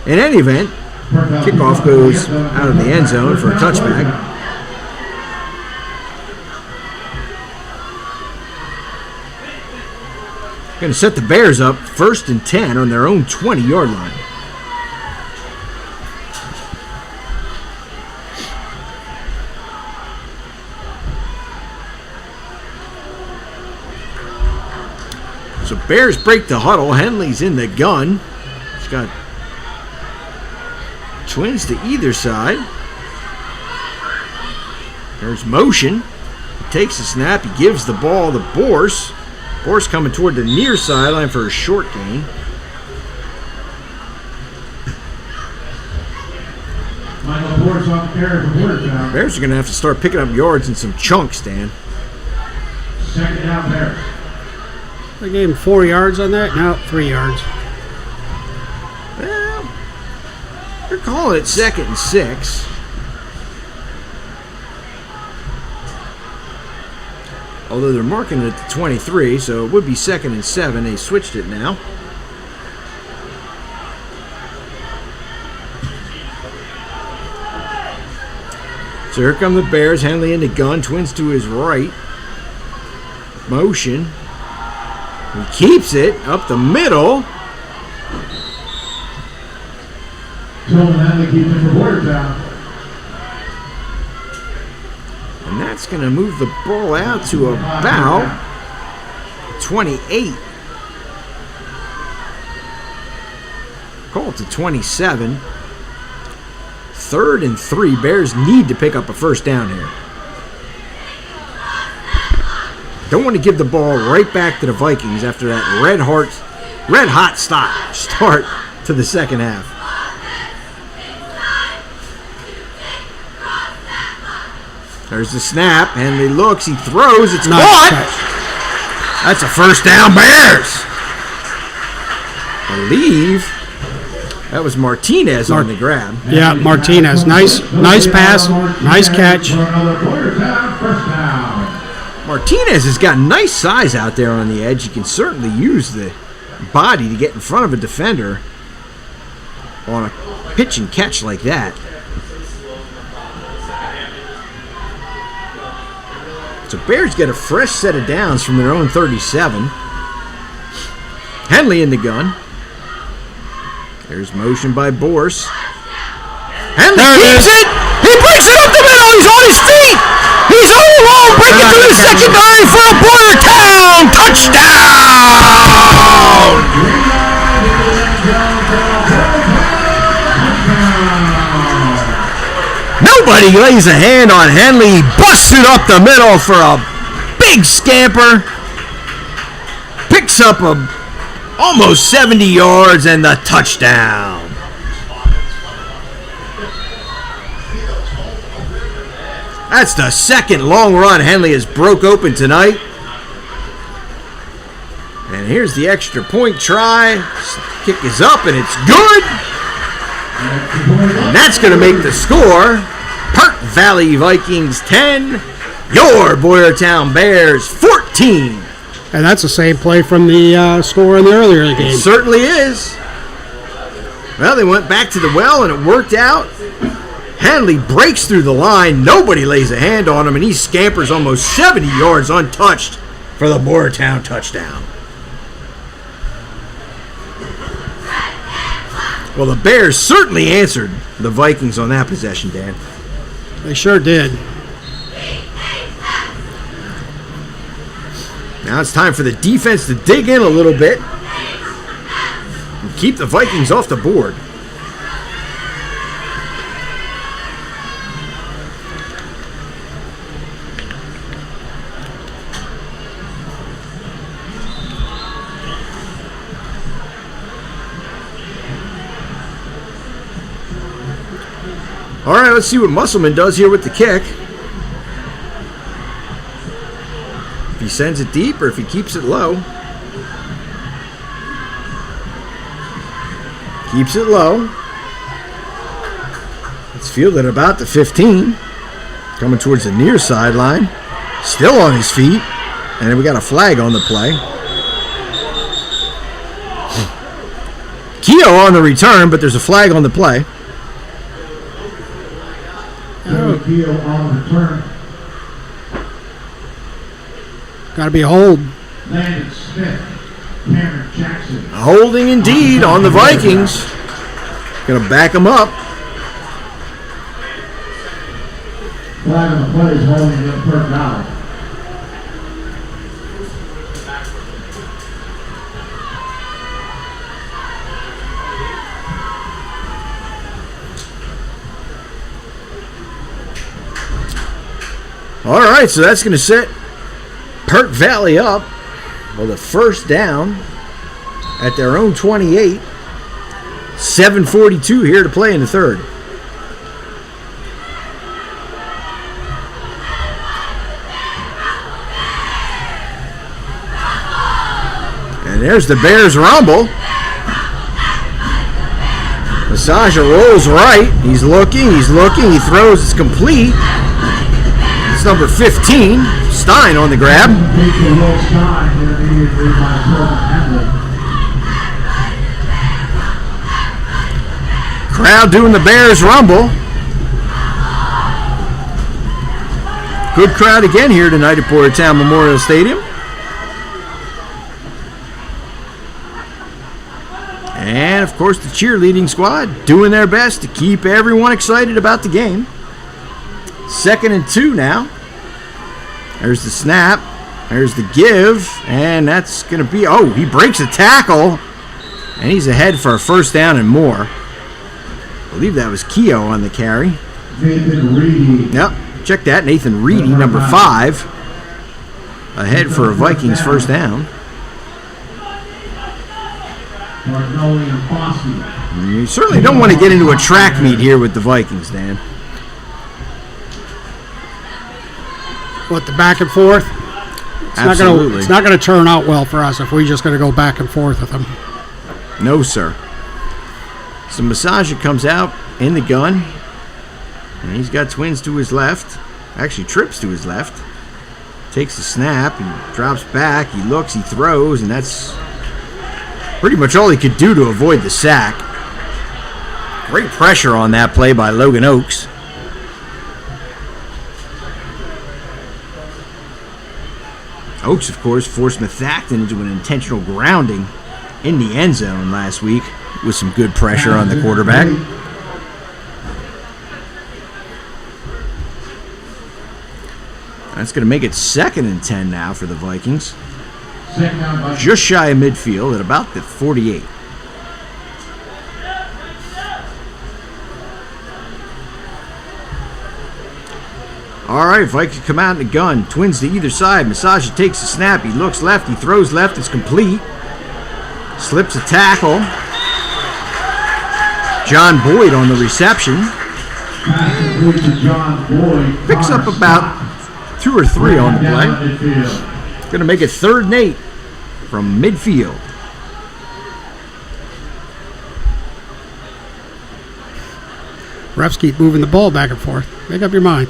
In any event, kickoff goes out of the end zone for a touchback. Going to set the Bears up 1st and 10 on their own 20-yard line. So Bears break the huddle. Henley's in the gun. He's got twins to either side. There's motion. He takes the snap. He gives the ball to Borse. Borse coming toward the near sideline for a short gain. Michael Borse off the carry for Boyertown. Bears are going to have to start picking up yards in some chunks, Dan. Second down Bears. I gave him 4 yards on that. No, 3 yards. Well, they're calling it 2nd and 6. Although they're marking it at the 23, so it would be 2nd and 7. They switched it now. So here come the Bears. Henley in the gun. Twins to his right. Motion. He keeps it up the middle. Tillman Henley keeps it for Boyertown. And that's going to move the ball out to about 28. Call it to 27. 3rd and 3. Bears need to pick up a first down here. Don't want to give the ball right back to the Vikings after that red hot start to the second half. There's the snap. Henley looks. He throws. It's caught. That's a first down, Bears. I believe that was Martinez on the grab. Yeah, Martinez. Nice pass. Nice catch. Martinez has got nice size out there on the edge. He can certainly use the body to get in front of a defender on a pitch and catch like that. So Bears get a fresh set of downs from their own 37. Henley in the gun. There's motion by Borse. Henley keeps it. He breaks it up the middle. He's on his feet. He's all alone, breaking through the secondary for a Boyertown touchdown. Nobody lays a hand on Henley. He busts it up the middle for a big scamper. Picks up almost 70 yards and the touchdown. That's the second long run Henley has broke open tonight. And here's the extra point try. Kick is up and it's good. And that's going to make the score Park Valley Vikings 10, your Boyertown Bears 14. And that's the same play from the score in the earlier game. It certainly is. Well, they went back to the well and it worked out. Henley breaks through the line. Nobody lays a hand on him, and he scampers almost 70 yards untouched for the Boyertown touchdown. Well, the Bears certainly answered the Vikings on that possession, Dan. They sure did. Now it's time for the defense to dig in a little bit and keep the Vikings off the board. All right, let's see what Musselman does here with the kick. If he sends it deep or if he keeps it low. Keeps it low. It's fielded about the 15. Coming towards the near sideline. Still on his feet. And then we got a flag on the play. Keogh on the return, but there's a flag on the play. Joey Keogh on the return. Got to be a hold. Landon Smith, Cameron Jackson. Holding indeed on the Vikings. Going to back them up. Flag on the play is holding in Perk Valley. All right, so that's going to set Perk Valley up with a first down at their own 28. 7:42 here to play in the third. And there's the Bears rumble. Massaja rolls right. He's looking, he throws, it's complete. It's number 15, Stein on the grab. Crowd doing the Bears rumble. Good crowd again here tonight at Boyertown Memorial Stadium. And, of course, the cheerleading squad doing their best to keep everyone excited about the game. 2nd and 2 now. There's the snap. There's the give. And that's going to be... Oh, he breaks a tackle. And he's ahead for a first down and more. I believe that was Keogh on the carry. Nathan Reedy. Yep, check that. Nathan Reedy, number 5. Ahead for a Vikings first down. You certainly don't want to get into a track meet here with the Vikings, Dan. What, the back and forth? Absolutely. It's not going to turn out well for us if we're just going to go back and forth with them. No, sir. So Massaja comes out in the gun. And he's got twins to his left. Actually, trips to his left. Takes the snap. He drops back. He looks. He throws. And that's pretty much all he could do to avoid the sack. Great pressure on that play by Logan Oakes. Oakes, of course, forced Methacton into an intentional grounding in the end zone last week with some good pressure on the quarterback. That's going to make it 2nd and 10 now for the Vikings. Just shy of midfield at about the 48. All right, Vikings come out in the gun. Twins to either side. Massaja takes the snap. He looks left. He throws left. It's complete. Slips a tackle. John Boyd on the reception. Picks up about 2 or 3 on the play. Going to make it 3rd and 8 from midfield. Refs keep moving the ball back and forth. Make up your mind.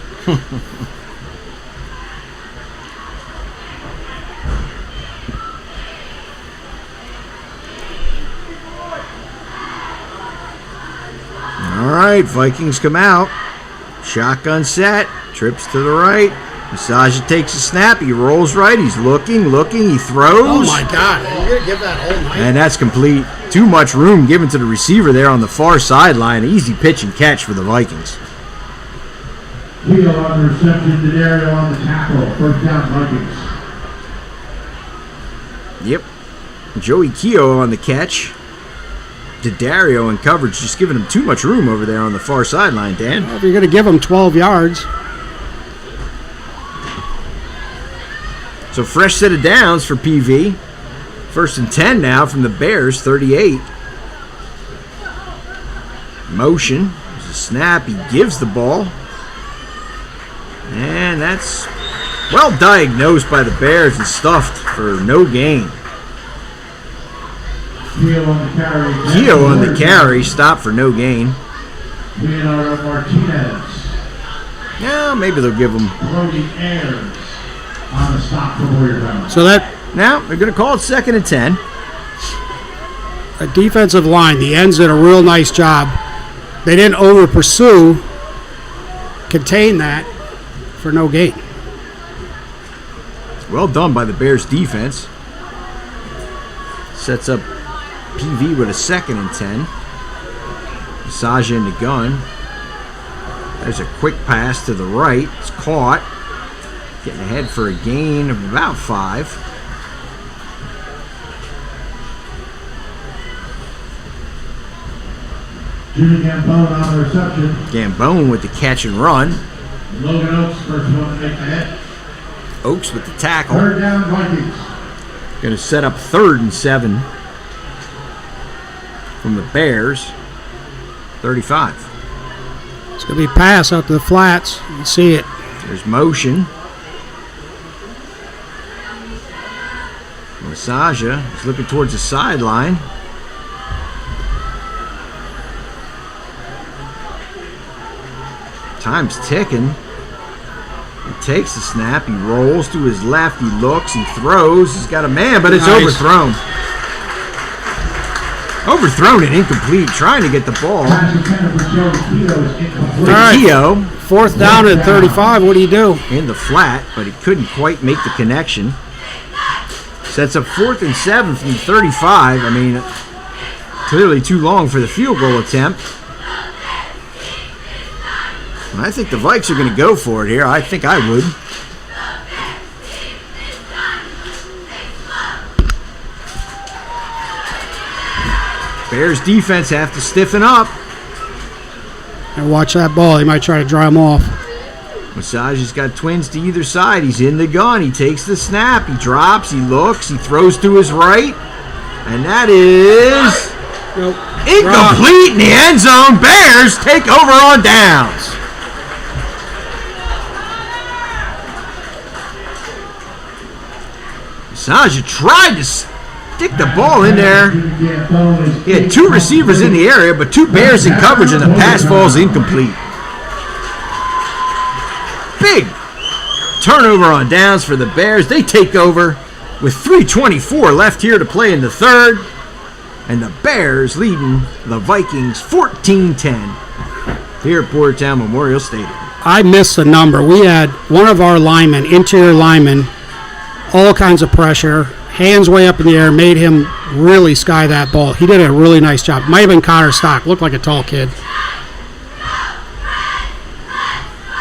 All right, Vikings come out. Shotgun set. Trips to the right. Massaja takes a snap. He rolls right. He's looking. He throws. Oh, my God. You're going to give that whole night? And that's complete. Too much room given to the receiver there on the far sideline. Easy pitch and catch for the Vikings. Keogh on the reception, Dario on the tackle. First down, Vikings. Yep. Joey Keogh on the catch. Dario in coverage, just giving him too much room over there on the far sideline, Dan. Well, if you're going to give him 12 yards. So fresh set of downs for PV. 1st and 10 now from the Bears, 38. Motion. There's a snap. He gives the ball. And that's well diagnosed by the Bears and stuffed for no gain. Keogh on the carry, stopped for no gain. Leonardo Martinez. Yeah, maybe they'll give him. Brody Ayers on the stop for Boyertown. So that... Now, they're going to call it 2nd and 10. defensive line. The ends did a real nice job. They didn't over pursue, contain that for no gain. Well done by the Bears defense. Sets up PV with a 2nd and 10. Massage in the gun. There's a quick pass to the right. It's caught. Getting ahead for a gain of about 5. Jimmy Gambone on the reception. Gambone with the catch and run. Logan Oaks, first one to make the hit. Oaks with the tackle. 3rd down, Vikings. Going to set up 3rd and 7 from the Bears. 35. It's going to be pass out to the flats. You see it. There's motion. Masaja is looking towards the sideline. Time's ticking. He takes the snap. He rolls to his left. He looks. He throws. He's got a man, but it's overthrown. Overthrown and incomplete. Trying to get the ball. Perkiomen. 4th down and 35. What do you do? In the flat, but he couldn't quite make the connection. Sets up 4th and 7 from 35. I mean, clearly too long for the field goal attempt. And I think the Vikes are going to go for it here. I think I would. Bears defense have to stiffen up. And watch that ball. He might try to dry him off. Massage has got twins to either side. He's in the gun. He takes the snap. He drops. He looks. He throws to his right. And that is incomplete in the end zone. Bears take over on downs. Massage tried to stick the ball in there. He had 2 receivers in the area, but 2 Bears in coverage, and the pass falls incomplete. Big turnover on downs for the Bears. They take over with 3:24 left here to play in the 3rd. And the Bears leading the Vikings 14-10 here at Boyertown Memorial Stadium. I missed the number. We had one of our linemen, interior linemen, all kinds of pressure, hands way up in the air, made him really sky that ball. He did a really nice job. Might have been Connor Stock. Looked like a tall kid.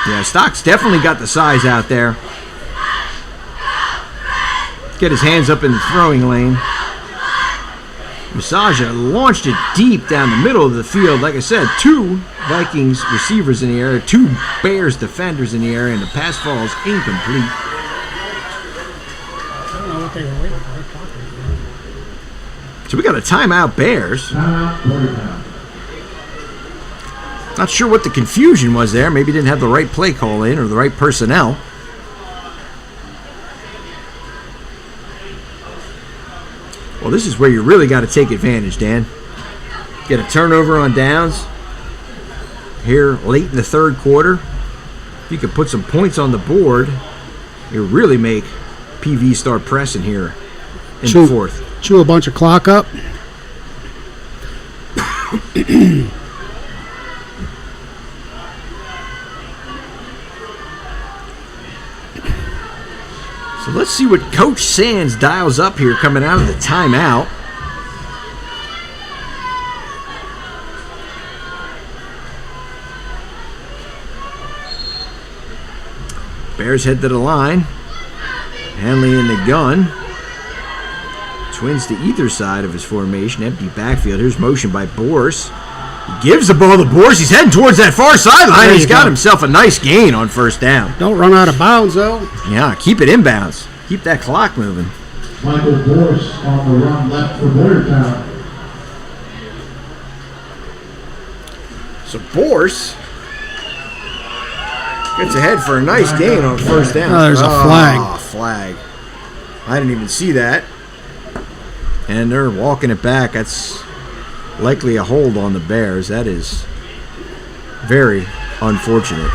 Yeah, Stock's definitely got the size out there. Get his hands up in the throwing lane. Masaja launched it deep down the middle of the field. Like I said, 2 Vikings receivers in the area, 2 Bears defenders in the area, and the pass falls incomplete. I don't know what they were waiting for. So we got a timeout, Bears. Not sure what the confusion was there. Maybe didn't have the right play call in or the right personnel. Well, this is where you really got to take advantage, Dan. Get a turnover on downs here late in the 3rd quarter. If you could put some points on the board, it really make PV start pressing here in the 4th. Chew a bunch of clock up. So let's see what Coach Sands dials up here coming out of the timeout. Bears head to the line. Hanley in the gun. Twins to either side of his formation. Empty backfield. Here's motion by Boers. He gives the ball to Boers. He's heading towards that far sideline. He's got himself a nice gain on 1st down. Don't run out of bounds, though. Yeah, keep it inbounds. Keep that clock moving. Michael Boers on the run left for Boyertown. So Boers gets ahead for a nice gain on 1st down. Oh, there's a flag. Oh, flag. I didn't even see that. And they're walking it back. That's likely a hold on the Bears. That is very unfortunate.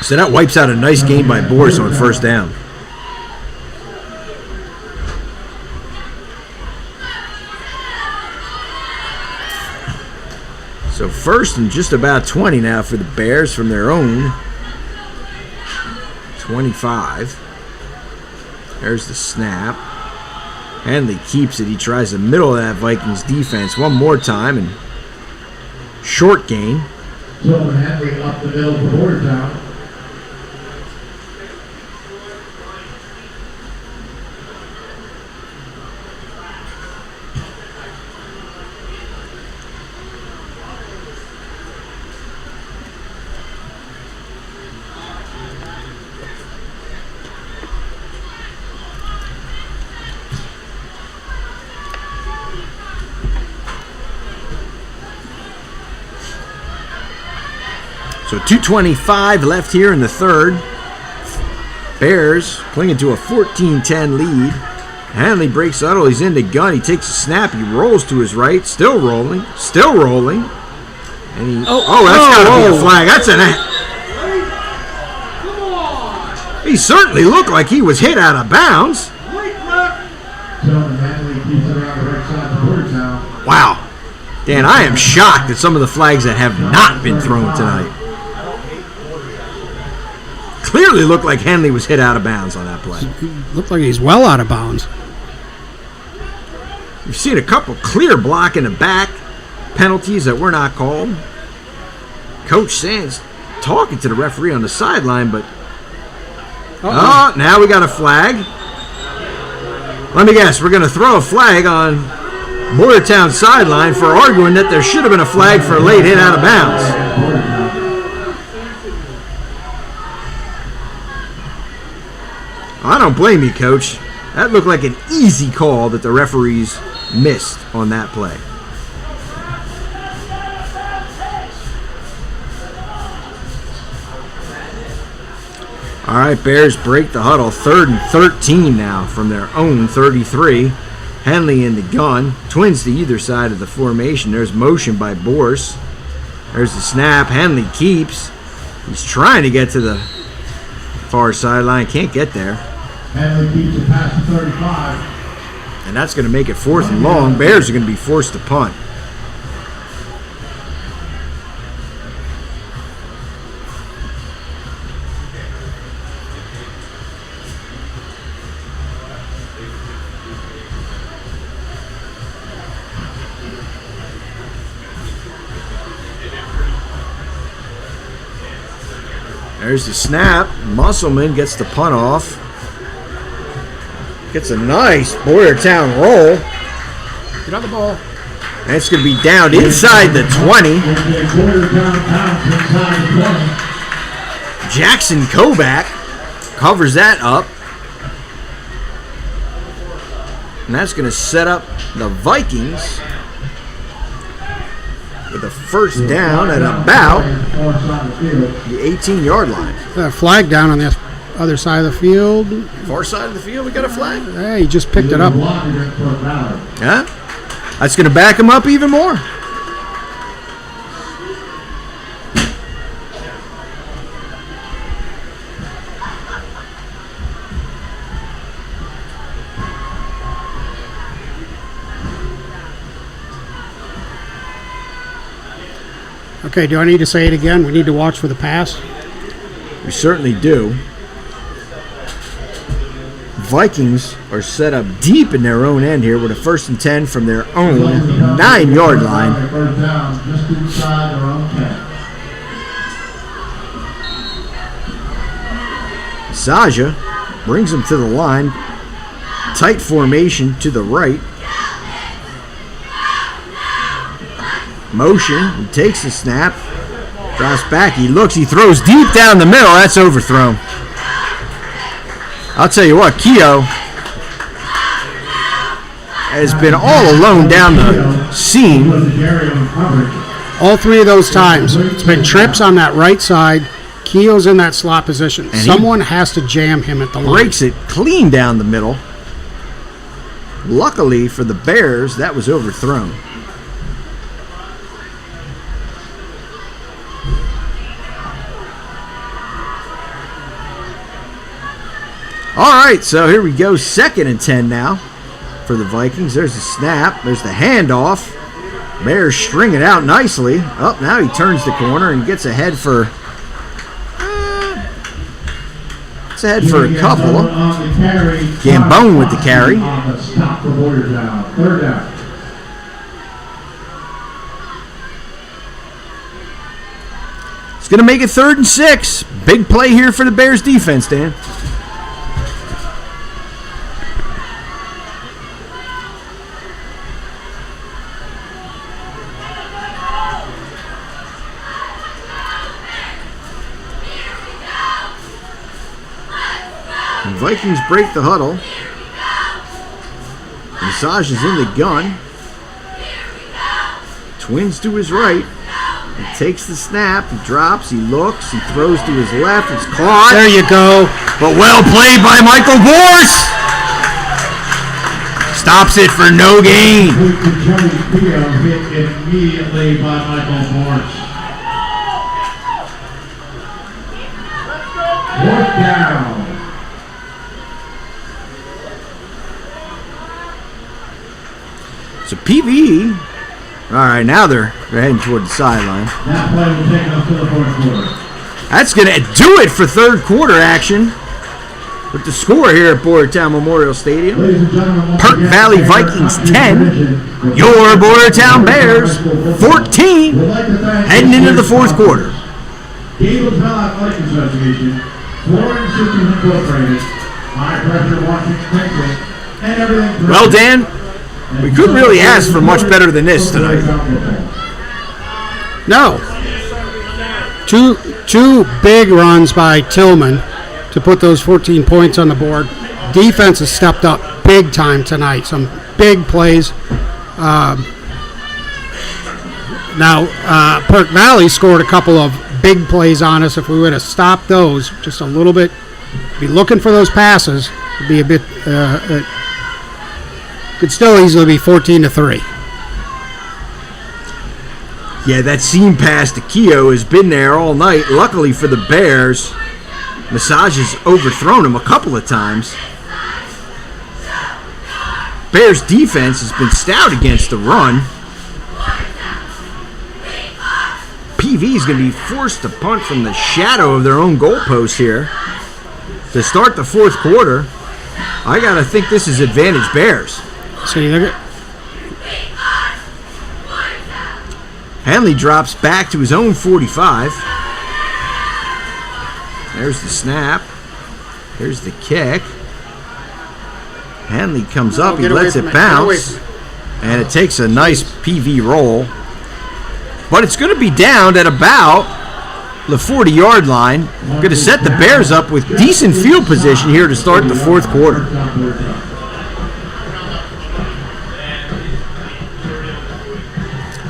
So that wipes out a nice gain by Boers on 1st down. So first and just about 20 now for the Bears from their own 25. There's the snap. Hanley keeps it. He tries the middle of that Vikings defense one more time and short gain. Hanley up the middle for Boyertown. So 2:25 left here in the third. Bears clinging to a 14-10 lead. Hanley breaks the huddle. He's in the gun. He takes a snap. He rolls to his right. Still rolling. Still rolling. And he, that's got to be a flag. That's he certainly looked like he was hit out of bounds. Wow. Dan, I am shocked at some of the flags that have not been thrown tonight. Clearly looked like Henley was hit out of bounds on that play. Looked like he's well out of bounds. We've seen a couple clear block in the back penalties that were not called. Coach Sands talking to the referee on the sideline, but now we got a flag. Let me guess, we're going to throw a flag on Boyertown sideline for arguing that there should have been a flag for a late hit out of bounds. I don't blame you, Coach. That looked like an easy call that the referees missed on that play. All right, Bears break the huddle. 3rd and 13 now from their own 33. Henley in the gun. Twins to either side of the formation. There's motion by Borse. There's the snap. Henley keeps. He's trying to get to the far sideline. Can't get there. Henley keeps it past the 35. And that's going to make it 4th and long. Bears are going to be forced to punt. There's the snap. Musselman gets the punt off. Gets a nice Boyertown roll. Get on the ball. And it's going to be down inside the 20. Jackson Kovac covers that up. And that's going to set up the Vikings with a first down at about the 18-yard line. A flag down on the other side of the field. Far side of the field, we got a flag? Hey, he just picked it up. Yeah? That's going to back him up even more. Okay, do I need to say it again? We need to watch for the pass. We certainly do. Vikings are set up deep in their own end here with a 1st and 10 from their own 9-yard line. Zaja brings him to the line. Tight formation to the right. Motion. He takes the snap. Drops back. He looks. He throws deep down the middle. That's overthrown. I'll tell you what, Keogh has been all alone down the seam. All 3 of those times. It's been trips on that right side. Keogh's in that slot position. And someone has to jam him at the line. Breaks it clean down the middle. Luckily for the Bears, that was overthrown. All right, so here we go. 2nd and 10 now for the Vikings. There's the snap. There's the handoff. Bears string it out nicely. Oh, now he turns the corner and gets ahead for... It's ahead for a couple. Gambone with the carry. Stop for Boyertown. Third down. It's going to make it 3rd and 6. Big play here for the Bears defense, Dan. The Vikings break the huddle. Massage is in the gun. Twins to his right. He takes the snap. He drops. He looks. He throws to his left. It's caught. There you go. But well played by Michael Borse. Stops it for no gain. Hit immediately by Michael Morse. 4th down. So PV. All right, now they're heading toward the sideline. That play will take us to the 4th quarter. That's going to do it for 3rd quarter action. With the score here at Boyertown Memorial Stadium. Perk Valley Vikings 10. Your Boyertown Bears 14. Heading into the 4th quarter. Gables Valley Athletic Association, Flooring Systems Incorporated, High Pressure Washing Sprinkling, and everything. Well, Dan, we couldn't really ask for much better than this tonight. No. Two big runs by Tillman to put those 14 points on the board. Defense has stepped up big time tonight. Some big plays. Now, Perk Valley scored a couple of big plays on us. If we would have stopped those just a little bit, be looking for those passes, it'd be a bit... could still easily be 14-3. Yeah, that seam pass to Keogh has been there all night. Luckily for the Bears, Massage has overthrown him a couple of times. Bears defense has been stout against the run. PV is going to be forced to punt from the shadow of their own goalpost here to start the 4th quarter. I got to think this is advantage Bears. So you look at Hanley drops back to his own 45. There's the snap. There's the kick. Hanley comes up. He lets it bounce. And it takes a nice PV roll. But it's going to be down at about the 40-yard line. Going to set the Bears up with decent field position here to start the 4th quarter.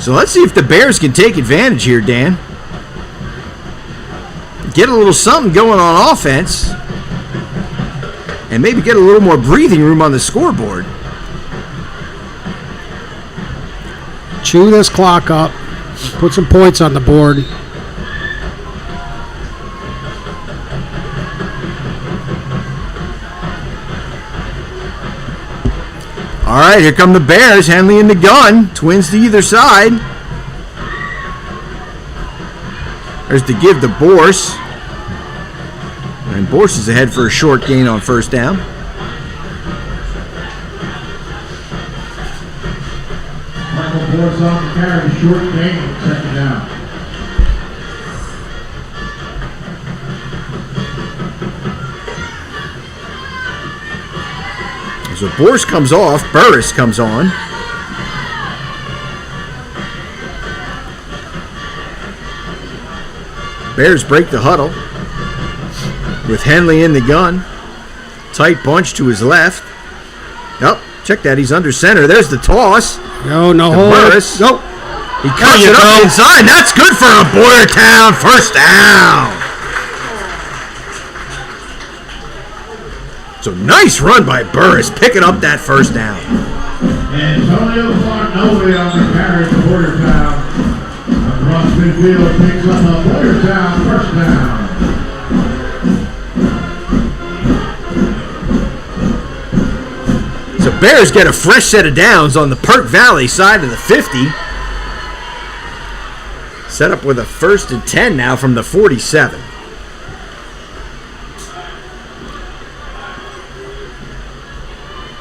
So let's see if the Bears can take advantage here, Dan. Get a little something going on offense. And maybe get a little more breathing room on the scoreboard. chew this clock up, put some points on the board. All right, here come the Bears, Henley in the gun. Twins to either side. There's the give to Borse. And Borse is ahead for a short gain on first down. Michael Borse off the carry, short gain, second down. So Borse comes off, Burris comes on. Bears break the huddle with Henley in the gun. Tight bunch to his left. Yep, check that. He's under center. There's the toss. No hold. Burris. Nope. He cuts it up inside. That's good for a Boyertown first down. So nice run by Burris, picking up that first down. Antonio Farnovi on the carry for Boyertown. Across midfield, picks up a Boyertown first down. So Bears get a fresh set of downs on the Perk Valley side of the 50. Set up with a 1st and 10 now from the 47.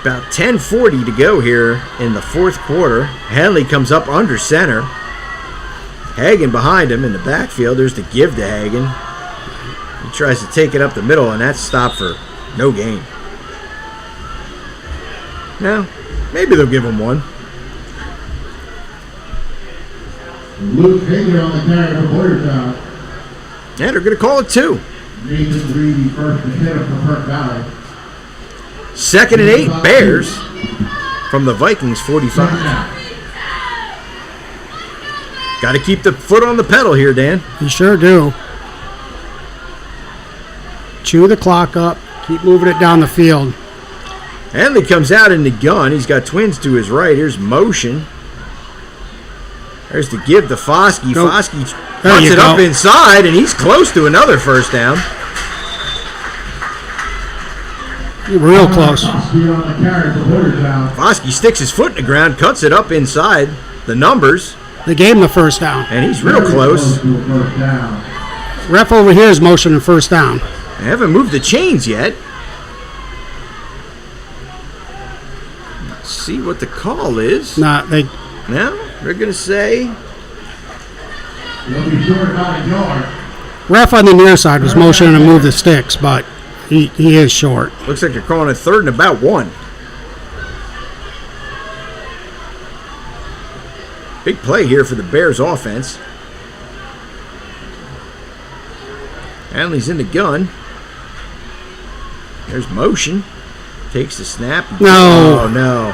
About 10:40 to go here in the 4th quarter. Henley comes up under center. Hagen behind him in the backfield. There's the give to Hagen. He tries to take it up the middle, and that's stopped for no gain. Now, maybe they'll give him one. Luke Hager on the carry for Boyertown. And they're going to call it 2. Nathan Reedy first to hit him for Perk Valley. 2nd and 8, Bears from the Vikings 45. Got to keep the foot on the pedal here, Dan. You sure do. Chew the clock up. Keep moving it down the field. Henley comes out in the gun. He's got twins to his right. Here's motion. There's the give to Foskey. Go. Foskey puts it up inside, and he's close to another first down. Real close. Foskey sticks his foot in the ground, cuts it up inside the numbers. They gave him the first down. And he's real close. Ref over here is motioning first down. They haven't moved the chains yet. Let's see what the call is. Nah, They're going to say... Ref on the near side was motioning to move the sticks, but he is short. Looks like they're calling it 3rd and about 1. Big play here for the Bears offense. Hanley's in the gun. There's motion. Takes the snap. No. Oh, no.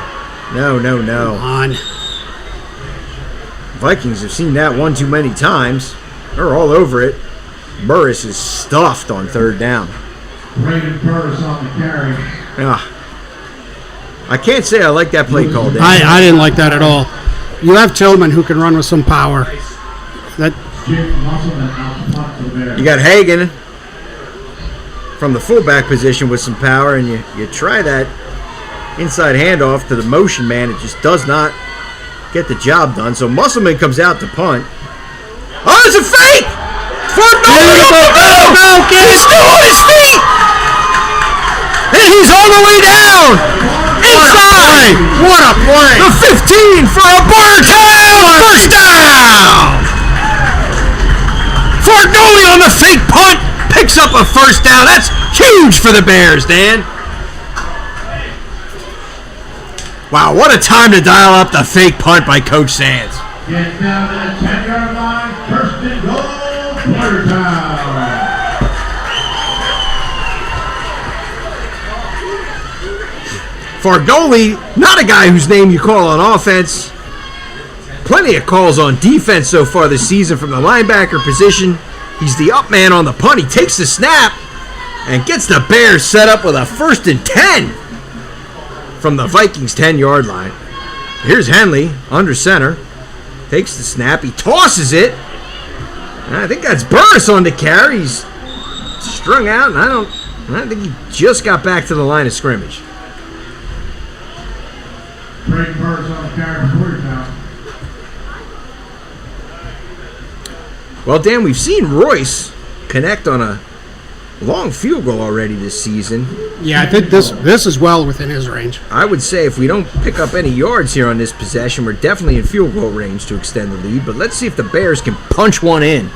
No. Come on. Vikings have seen that one too many times. They're all over it. Burris is stuffed on 3rd down. Braden Burris on the carry. I can't say I like that play call, Dan. I didn't like that at all. You have Tillman who can run with some power. You got Hagen from the fullback position with some power, and you try that inside handoff to the motion man. It just does not get the job done. So Musselman comes out to punt. Oh, it's a fake! He's still on his feet! And he's all the way down! Inside! What a play! The 15 for a Boyertown! First down! Fargoli on the fake punt picks up a first down. That's huge for the Bears, Dan. Wow, what a time to dial up the fake punt by Coach Sands. Get down to the 10-yard line. First and goal, Boyertown. Fargoli, not a guy whose name you call on offense. Plenty of calls on defense so far this season from the linebacker position. He's the up man on the punt. He takes the snap and gets the Bears set up with a 1st and 10 from the Vikings 10-yard line. Here's Henley under center. Takes the snap. He tosses it. And I think that's Burris on the carry. He's strung out, and I think he just got back to the line of scrimmage. Braden Burris on the carry for Boyertown. Well, Dan, we've seen Royce connect on a long field goal already this season. Yeah, I think this is well within his range. I would say if we don't pick up any yards here on this possession, we're definitely in field goal range to extend the lead. But let's see if the Bears can punch one in.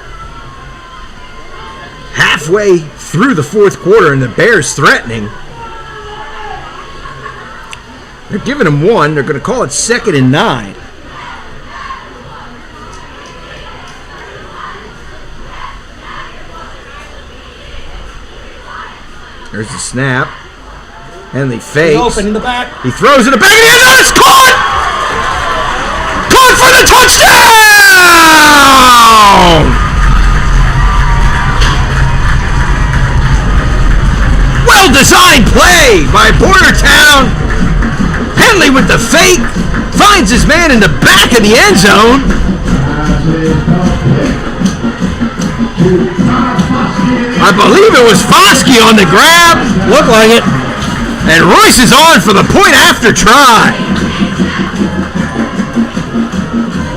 Halfway through the 4th quarter, and the Bears threatening. They're giving him one. They're going to call it 2nd and 9. There's the snap. Henley fakes. Open in the back. He throws in the back of the end zone. It's caught! Caught for the touchdown! Well-designed play by Boyertown. Henley with the fake. Finds his man in the back of the end zone. I believe it was Foskey on the grab. Looked like it. And Royce is on for the point after try.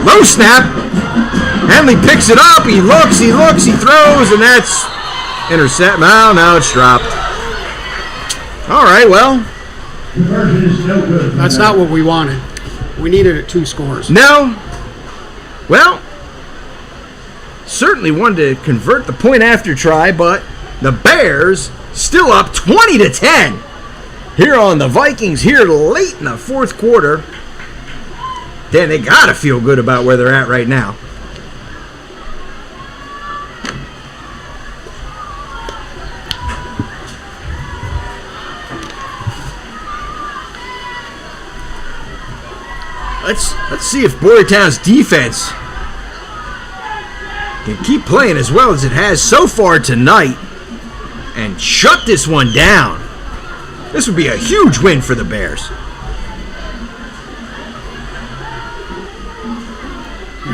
Low snap. Henley picks it up. He looks, he throws, and that's intercept. No, it's dropped. All right, well. Conversion is no good. That's not what we wanted. We needed it 2 scores. No. Well, certainly wanted to convert the point after try, but the Bears still up 20-10 here on the Vikings here late in the 4th quarter. Dan, they got to feel good about where they're at right now. Let's see if Boyertown's defense can keep playing as well as it has so far tonight and shut this one down. This would be a huge win for the Bears.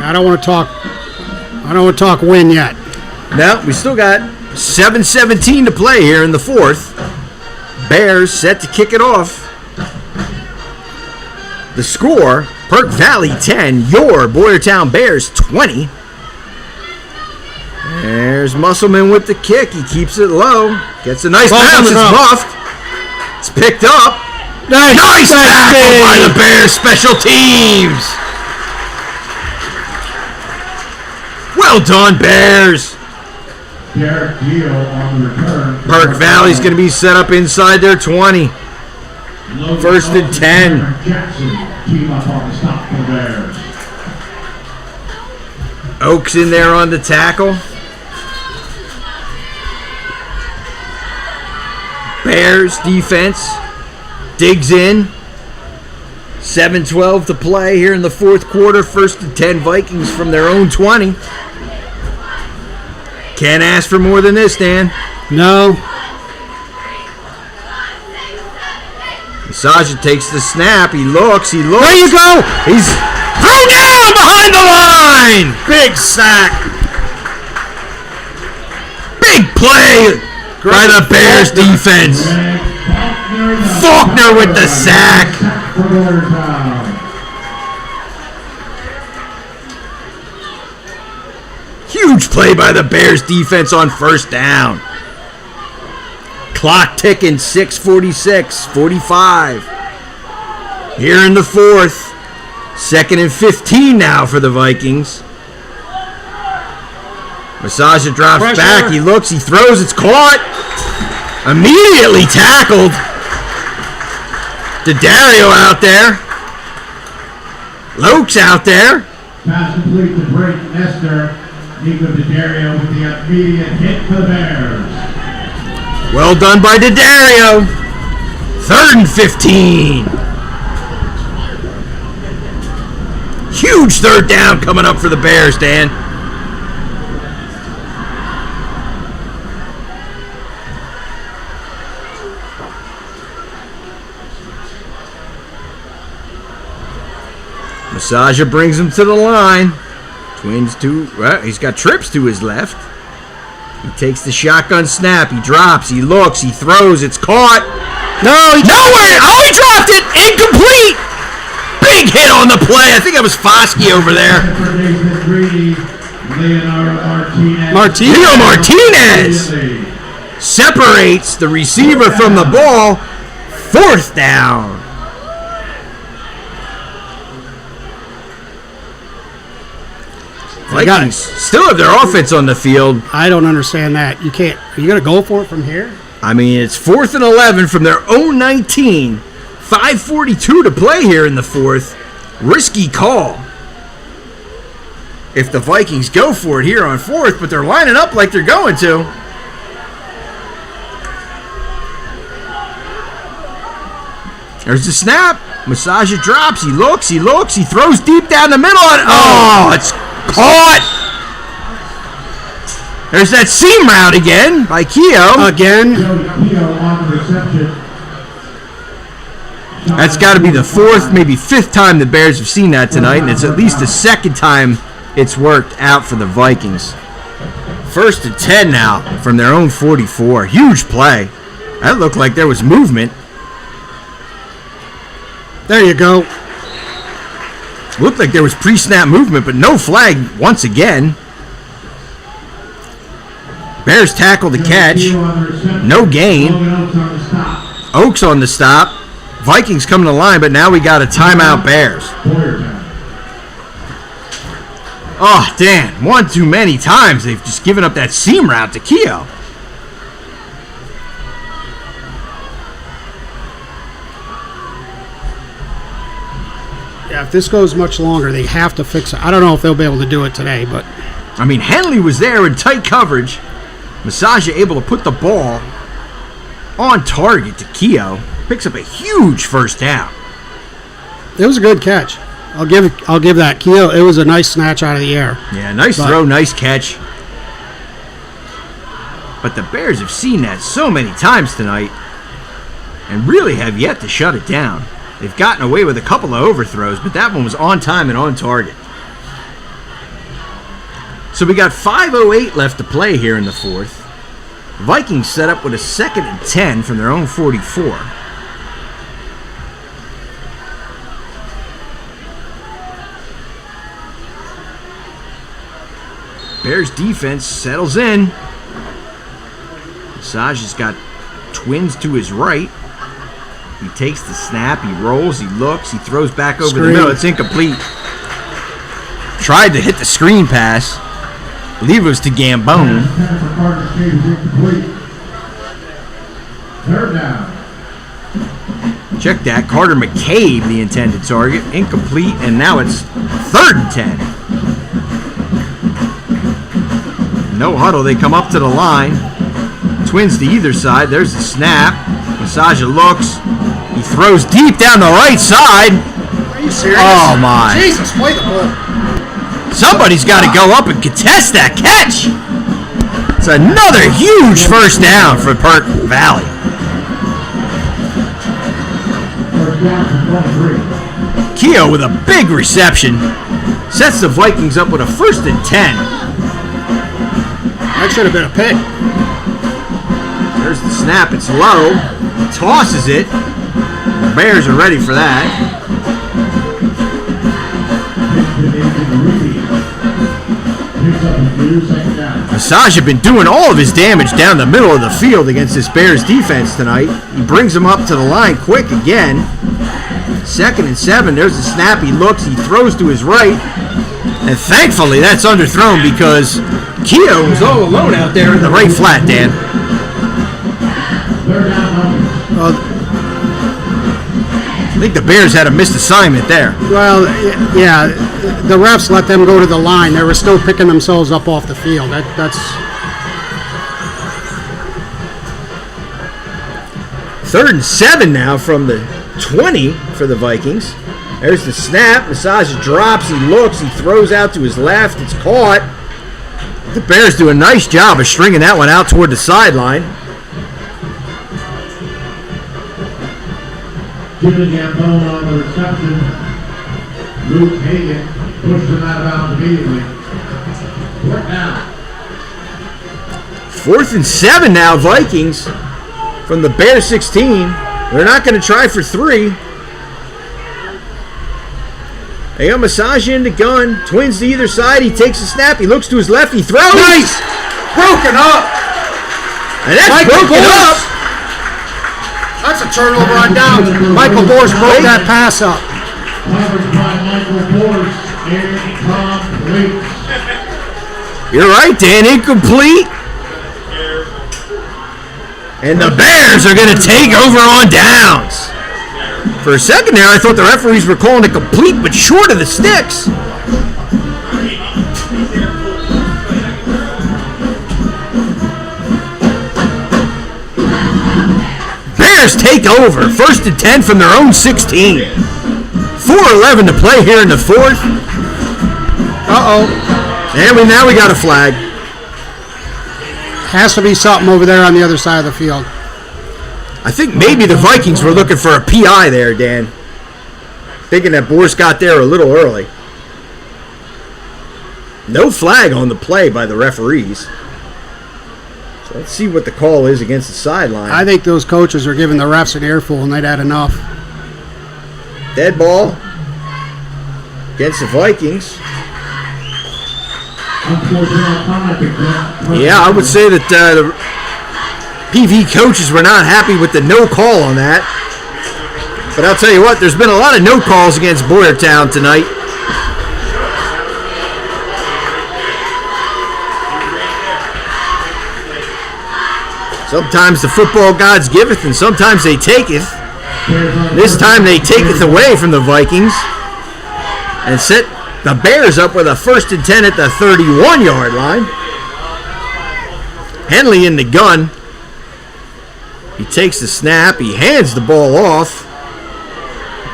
I don't want to talk win yet. No, we still got 7:17 to play here in the 4th. Bears set to kick it off. The score, Perk Valley 10, your Boyertown Bears 20. There's Musselman with the kick. He keeps it low. Gets a nice bounce. It's muffed. It's picked up. Nice tackle by the Bears special teams. Well done, Bears. Derek Deal on the return. Perk Valley's going to be set up inside their 20. 1st and 10. Jackson team up on the stop for the Bears. Oaks in there on the tackle. Bears defense digs in. 7:12 to play here in the 4th quarter. 1st and 10 Vikings from their own 20. Can't ask for more than this, Dan. No. Massaja takes the snap. He looks. There you go. He's thrown down behind the line. Big sack. Big play by the Bears defense. Faulkner with the sack. Huge play by the Bears defense on 1st down. Clock ticking, 6:46, 45. Here in the 4th. 2nd and 15 now for the Vikings. Massaja drops Pressure. back. He looks, he throws, it's caught. Immediately tackled. Daddario out there. Lokes out there. Pass complete to Brent Nestor. Nico Daddario with the immediate hit for the Bears. Well done by Daddario. 3rd and 15. Huge 3rd down coming up for the Bears, Dan. Massaja brings him to the line. Twins to, well, he's got trips to his left. He takes the shotgun snap. He drops. He looks. He throws. It's caught. Nowhere. Oh, he dropped it. Incomplete. Big hit on the play. I think that was Foskey over there. Leo Martinez separates the receiver from the ball. 4th down. Vikings still have their offense on the field. I don't understand that. You can't. Are you going to go for it from here? I mean, it's 4th and 11 from their own 19. 5:42 to play here in the 4th. Risky call. If the Vikings go for it here on 4th, but they're lining up like they're going to. There's the snap. Massaja drops. He looks. He throws deep down the middle. And it's caught. There's that seam route again by Keogh. That's got to be the 4th, maybe 5th time the Bears have seen that tonight, and it's at least the 2nd time it's worked out for the Vikings. 1st and 10 now from their own 44. Huge play. That looked like there was movement. There you go. Looked like there was pre-snap movement, but no flag once again. Bears tackle the catch. No gain. Oaks on the stop. Vikings come to the line, but now we got a timeout Bears. Oh, Dan, one too many times they've just given up that seam route to Keogh. Yeah, if this goes much longer, they have to fix it. I don't know if they'll be able to do it today, but... I mean, Henley was there in tight coverage. Massaja able to put the ball on target to Keogh. Picks up a huge first down. It was a good catch. I'll give that Keogh. It was a nice snatch out of the air. Yeah, nice throw, nice catch. But the Bears have seen that so many times tonight and really have yet to shut it down. They've gotten away with a couple of overthrows, but that one was on time and on target. So we got 5:08 left to play here in the fourth. Vikings set up with a 2nd and 10 from their own 44. Bears defense settles in. Massage has got Twins to his right. He takes the snap, he rolls, he looks, he throws back over the middle. It's incomplete. Tried to hit the screen pass. I believe it was to Gambone. Third down. Check that. Carter McCabe, the intended target. Incomplete, and now it's 3rd and 10. No huddle. They come up to the line. Twins to either side. There's the snap. Massaja looks. He throws deep down the right side. Are you serious? Oh, my. Jesus, play the ball. Somebody's got to go up and contest that catch. It's another huge first down for Perk Valley. Keogh with a big reception. Sets the Vikings up with a 1st and 10. That should have been a pick. There's the snap. It's low. Tosses it. The Bears are ready for that. Massage had been doing all of his damage down the middle of the field against this Bears defense tonight. He brings him up to the line quick again. 2nd and 7. There's the snap. He looks. He throws to his right. And thankfully that's underthrown because Keogh was all alone out there in the right flat, Dan. I think the Bears had a missed assignment there. Well, yeah, the refs let them go to the line. They were still picking themselves up off the field. That's 3rd and 7 now from the 20 for the Vikings. There's the snap. Massage drops. He looks. He throws out to his left. It's caught. The Bears do a nice job of stringing that one out toward the sideline. Giving Gambone on the reception. Luke Hagan pushed him out of bounds immediately. Fourth down. 4th and 7 now, Vikings from the Bears 16. They're not going to try for 3. They got Massage in the gun. Twins to either side. He takes a snap. He looks to his left. He throws. nice. Broken up. And that's broken up. That's a turnover on downs. Michael Borst broke that pass up. Covered by Michael Borst. Incomplete. You're right, Dan. Incomplete. And the Bears are going to take over on downs. For a second there, I thought the referees were calling it complete, but short of the sticks. Bears take over. 1st and 10 from their own 16. 4:11 to play here in the 4th. And now we got a flag. Has to be something over there on the other side of the field. I think maybe the Vikings were looking for a PI there, Dan. Thinking that Boris got there a little early. No flag on the play by the referees. So let's see what the call is against the sideline. I think those coaches are giving the refs an earful, and they'd had enough. Dead ball. against the Vikings. Yeah, I would say that the PV coaches were not happy with the no call on that. But I'll tell you what, there's been a lot of no calls against Boyertown tonight. Sometimes the football gods giveth, and sometimes they taketh. This time they taketh away from the Vikings and set the Bears up with a 1st and 10 at the 31-yard line. Henley in the gun. He takes the snap. He hands the ball off.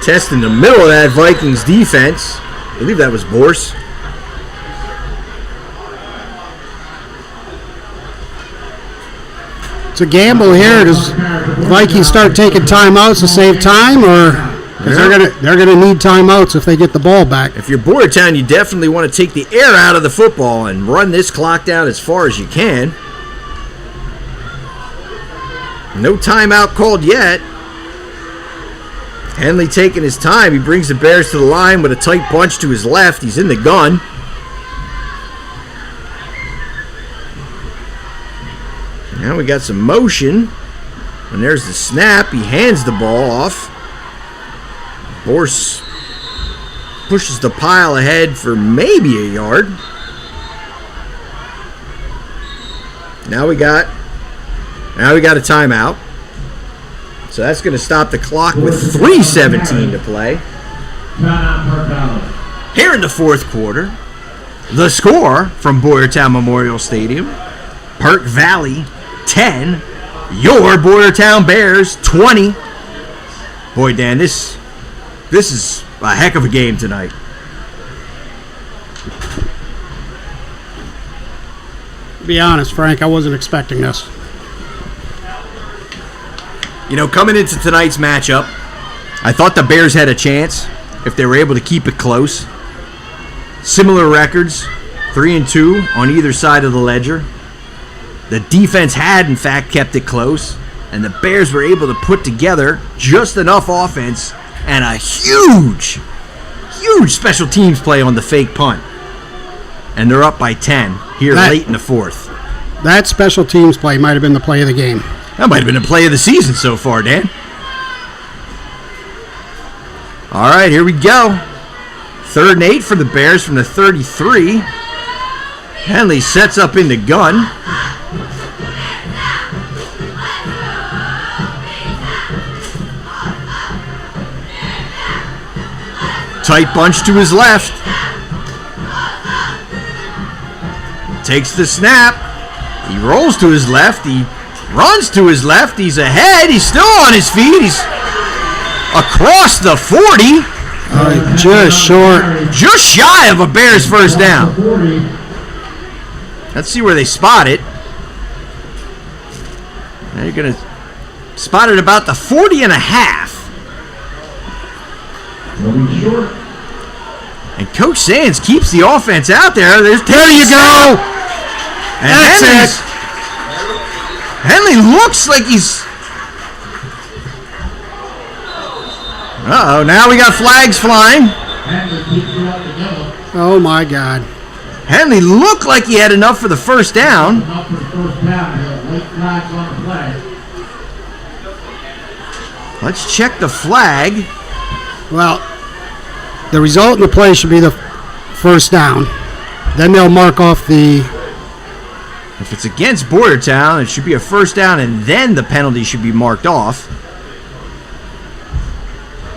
Test in the middle of that Vikings defense. I believe that was Borse. It's a gamble here. Does Vikings start taking timeouts to save time, or because they're gonna need timeouts if they get the ball back? If you're Boyertown, you definitely want to take the air out of the football and run this clock down as far as you can. No timeout called yet. Henley taking his time. He brings the Bears to the line with a tight bunch to his left. He's in the gun. Now we got some motion. And there's the snap. He hands the ball off. Borse pushes the pile ahead for maybe a yard. Now we got a timeout. So that's going to stop the clock with 3:17 to play. Here in the fourth quarter, the score from Boyertown Memorial Stadium: Perk Valley 10, your Boyertown Bears 20. Boy, Dan, this is a heck of a game tonight. To be honest, Frank, I wasn't expecting this. You know, coming into tonight's matchup, I thought the Bears had a chance if they were able to keep it close. Similar records, 3-2 on either side of the ledger. The defense had, in fact, kept it close, and the Bears were able to put together just enough offense and a huge special teams play on the fake punt. And they're up by 10 here late in the fourth. That special teams play might have been the play of the game. That might have been the play of the season so far, Dan. All right, here we go. 3rd and 8 for the Bears from the 33. Henley sets up in the gun. Tight bunch to his left. Takes the snap. He rolls to his left. He runs to his left. He's ahead. He's still on his feet. He's across the 40. Just short. Just shy of a Bears first down. Let's see where they spot it. They're going to spot it about the 40 and a half. And Coach Sands keeps the offense out there. There you go. And That's it. Henley looks like he's... Uh-oh, now we got flags flying. Oh, my God. Henley looked like he had enough for the first down. Let's check the flag. Well, the result in the play should be the first down. Then they'll mark off the... If it's against Boyertown, it should be a first down, and then the penalty should be marked off.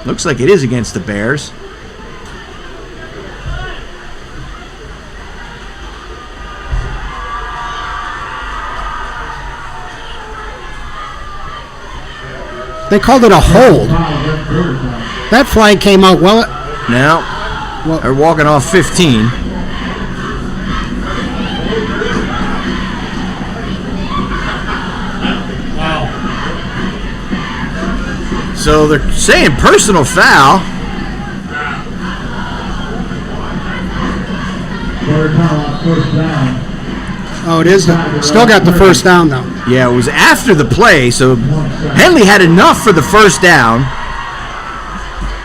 Looks like it is against the Bears. They called it a hold. That flag came out well. Now, they're walking off 15. So they're saying personal foul. Oh, it is. Still got the first down, though. Yeah, it was after the play, so Henley had enough for the first down.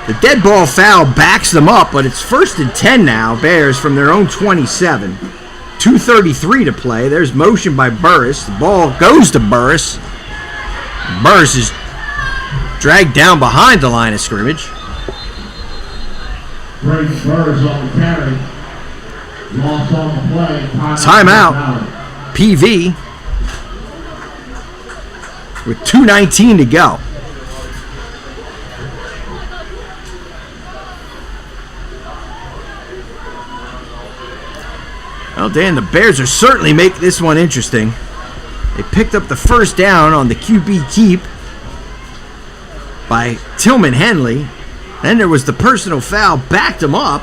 The dead ball foul backs them up, but it's 1st and 10 now. Bears from their own 27. 2:33 to play. There's motion by Burris. The ball goes to Burris. Burris is dragged down behind the line of scrimmage. Brings Burris on the carry. Lost on the play. Timeout. PV with 2:19 to go. Well, Dan, the Bears are certainly making this one interesting. They picked up the first down on the QB keep by Tillman Henley. Then there was the personal foul, backed them up.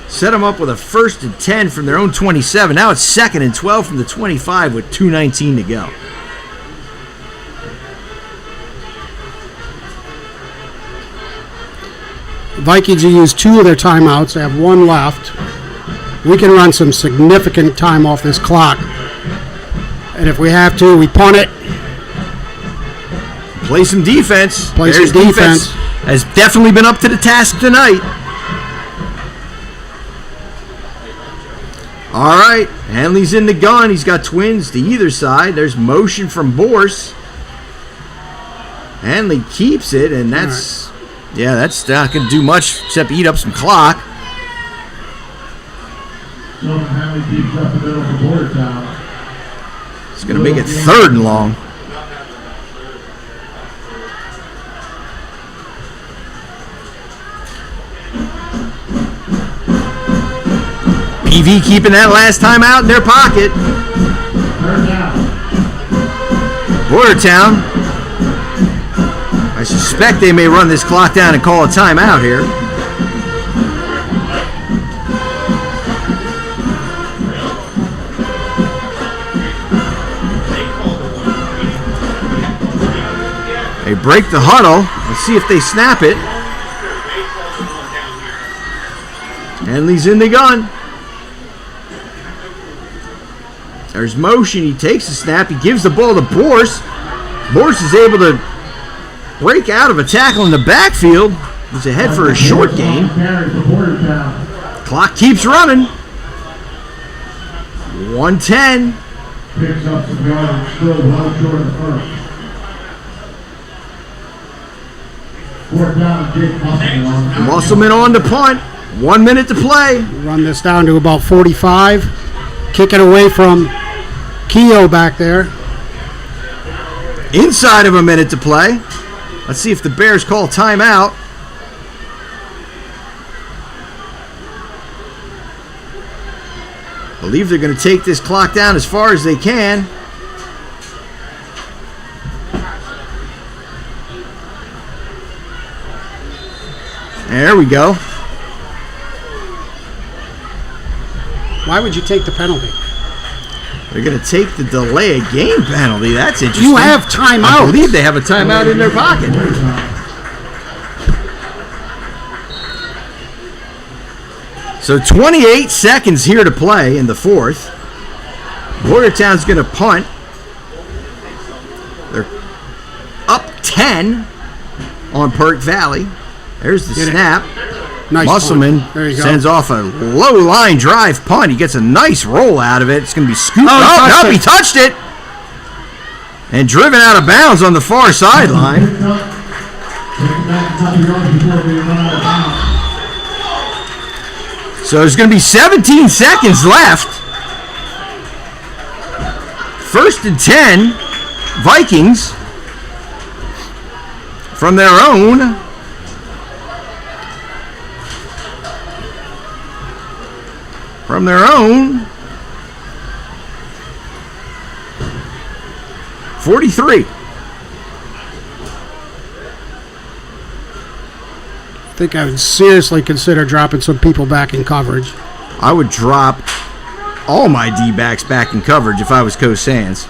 Set them up with a 1st and 10 from their own 27. Now it's 2nd and 12 from the 25 with 2:19 to go. Vikings have used 2 of their timeouts. They have 1 left. We can run some significant time off this clock. And if we have to, we punt it. Play some defense. Play some defense. Has definitely been up to the task tonight. All right, Hanley's in the gun. He's got twins to either side. There's motion from Borse. Hanley keeps it, and that's, that's not going to do much except eat up some clock. Hanley keeps up the middle for Boyertown. It's going to make it 3rd and long. PV keeping that last time out in their pocket. Boyertown. I suspect they may run this clock down and call a timeout here. They break the huddle. Let's see if they snap it. Henley's in the gun. There's motion. He takes the snap. He gives the ball to Borse. Borse is able to break out of a tackle in the backfield. He's ahead for a short gain. Clock keeps running. 1:10. Picks up some yards, still well short of the first. Musselman on the punt. 1 minute to play. Run this down to about 45. Kick it away from Keogh back there. Inside of a minute to play. Let's see if the Bears call timeout. Believe they're going to take this clock down as far as they can. There we go. Why would you take the penalty? They're going to take the delay of game penalty. That's interesting. You have timeout. I believe they have a timeout in their pocket. So 28 seconds here to play in the 4th. Boyertown's going to punt. They're up 10 on Perk Valley. There's the snap. Nice Musselman sends off a low line drive punt. He gets a nice roll out of it. It's going to be scooped up. He touched it. And driven out of bounds on the far sideline. So there's going to be 17 seconds left. 1st and 10. Vikings from their own 43. I think I would seriously consider dropping some people back in coverage. I would drop all my D-backs back in coverage if I was Coach Sands.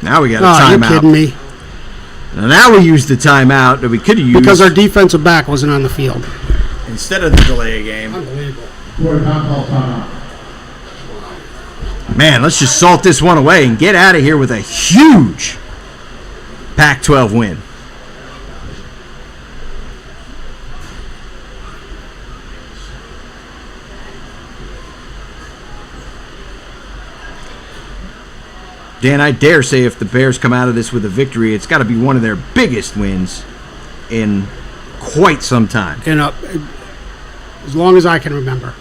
Now we got a timeout. Are you kidding me? Now we used the timeout that we could have used. Because our defensive back wasn't on the field. Instead of the delay game. Unbelievable. Man, let's just salt this one away and get out of here with a huge Pac-12 win. Dan, I dare say if the Bears come out of this with a victory, it's got to be one of their biggest wins in quite some time. And as long as I can remember.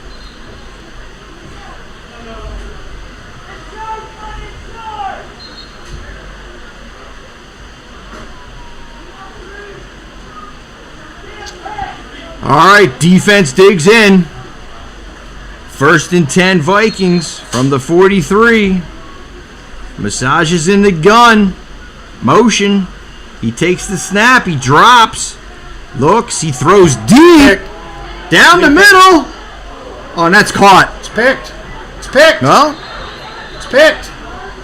All right, defense digs in. 1st and 10 Vikings from the 43. Massages in the gun. Motion. He takes the snap. He drops. Looks. He throws deep. Down the middle. Oh, and that's caught. It's picked. It's picked. Well, it's picked.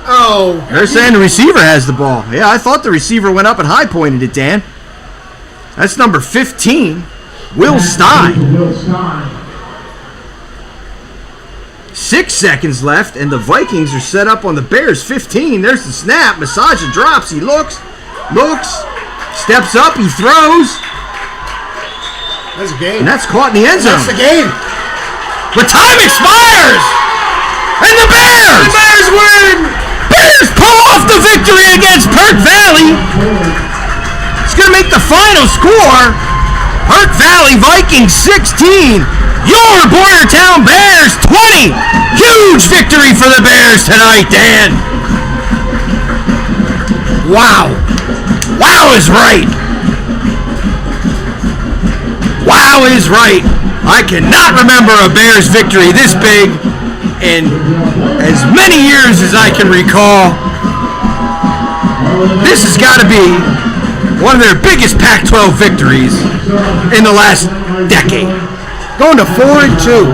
Oh. They're saying the receiver has the ball. Yeah, I thought the receiver went up and high pointed it, Dan. That's number 15. Will Stein. 6 seconds left, and the Vikings are set up on the Bears' 15. There's the snap. Massaja drops. He looks, steps up. He throws. That's a game. And that's caught in the end zone. That's the game. But time expires! And the Bears win! Bears pull off the victory against Perk Valley. It's going to make the final score Perk Valley Vikings 16. Your Boyertown Bears 20. Huge victory for the Bears tonight, Dan. Wow. Wow is right. Wow is right. I cannot remember a Bears victory this big in as many years as I can recall. This has got to be one of their biggest Pac-12 victories in the last decade. Going to 4-2.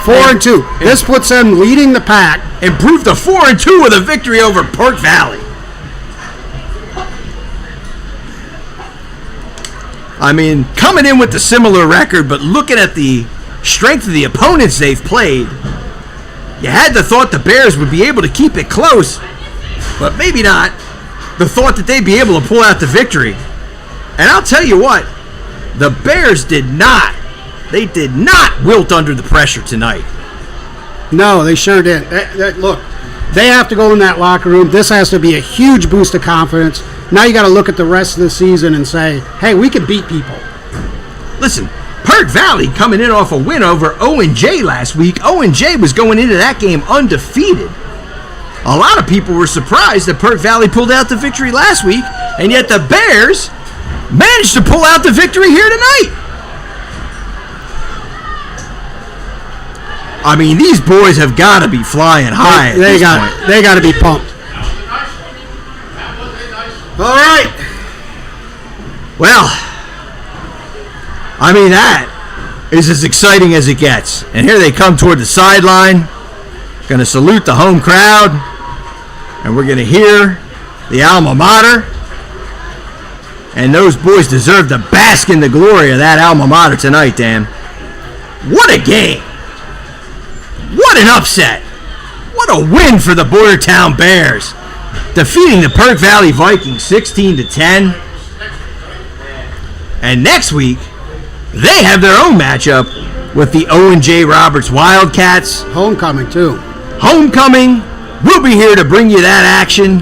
4-2. This puts them leading the pack. Improved to 4-2 with a victory over Perk Valley. I mean, coming in with a similar record, but looking at the strength of the opponents they've played, you had the thought the Bears would be able to keep it close, but maybe not. The thought that they'd be able to pull out the victory. And I'll tell you what, the Bears did not wilt under the pressure tonight. No, they sure didn't. Look, they have to go in that locker room. This has to be a huge boost of confidence. Now you got to look at the rest of the season and say, hey, we can beat people. Listen, Perk Valley coming in off a win over O&J last week. O&J was going into that game undefeated. A lot of people were surprised that Perk Valley pulled out the victory last week, and yet the Bears managed to pull out the victory here tonight. I mean, these boys have got to be flying high at this point. They got to be pumped. All right. Well, I mean, that is as exciting as it gets. And here they come toward the sideline. Going to salute the home crowd. And we're going to hear the alma mater. And those boys deserve to bask in the glory of that alma mater tonight, Dan. What a game. What an upset. What a win for the Boyertown Bears. Defeating the Perk Valley Vikings 16-10. And next week, they have their own matchup with the O&J Roberts Wildcats. Homecoming, too. Homecoming. We'll be here to bring you that action.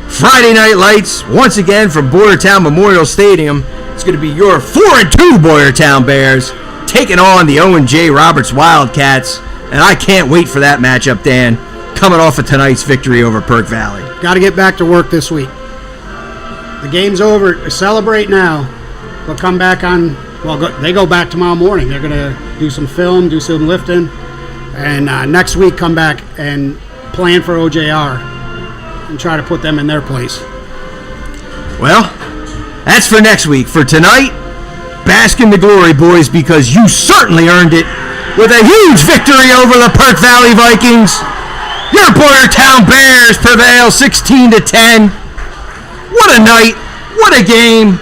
Friday Night Lights, once again from Boyertown Memorial Stadium. It's going to be your 4-2 Boyertown Bears taking on the O&J Roberts Wildcats. And I can't wait for that matchup, Dan, coming off of tonight's victory over Perk Valley. Got to get back to work this week. The game's over. Celebrate now. They'll come back on, they go back tomorrow morning. They're going to do some film, do some lifting, and next week come back and plan for OJR and try to put them in their place. Well, that's for next week. For tonight, bask in the glory, boys, because you certainly earned it with a huge victory over the Perk Valley Vikings. Your Boyertown Bears prevail 16-10. What a night. What a game.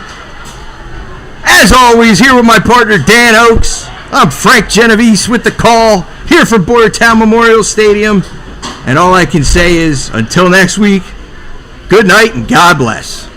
As always, here with my partner Dan Oakes. I'm Frank Genovese with the call here from Boyertown Memorial Stadium. And all I can say is, until next week, good night and God bless.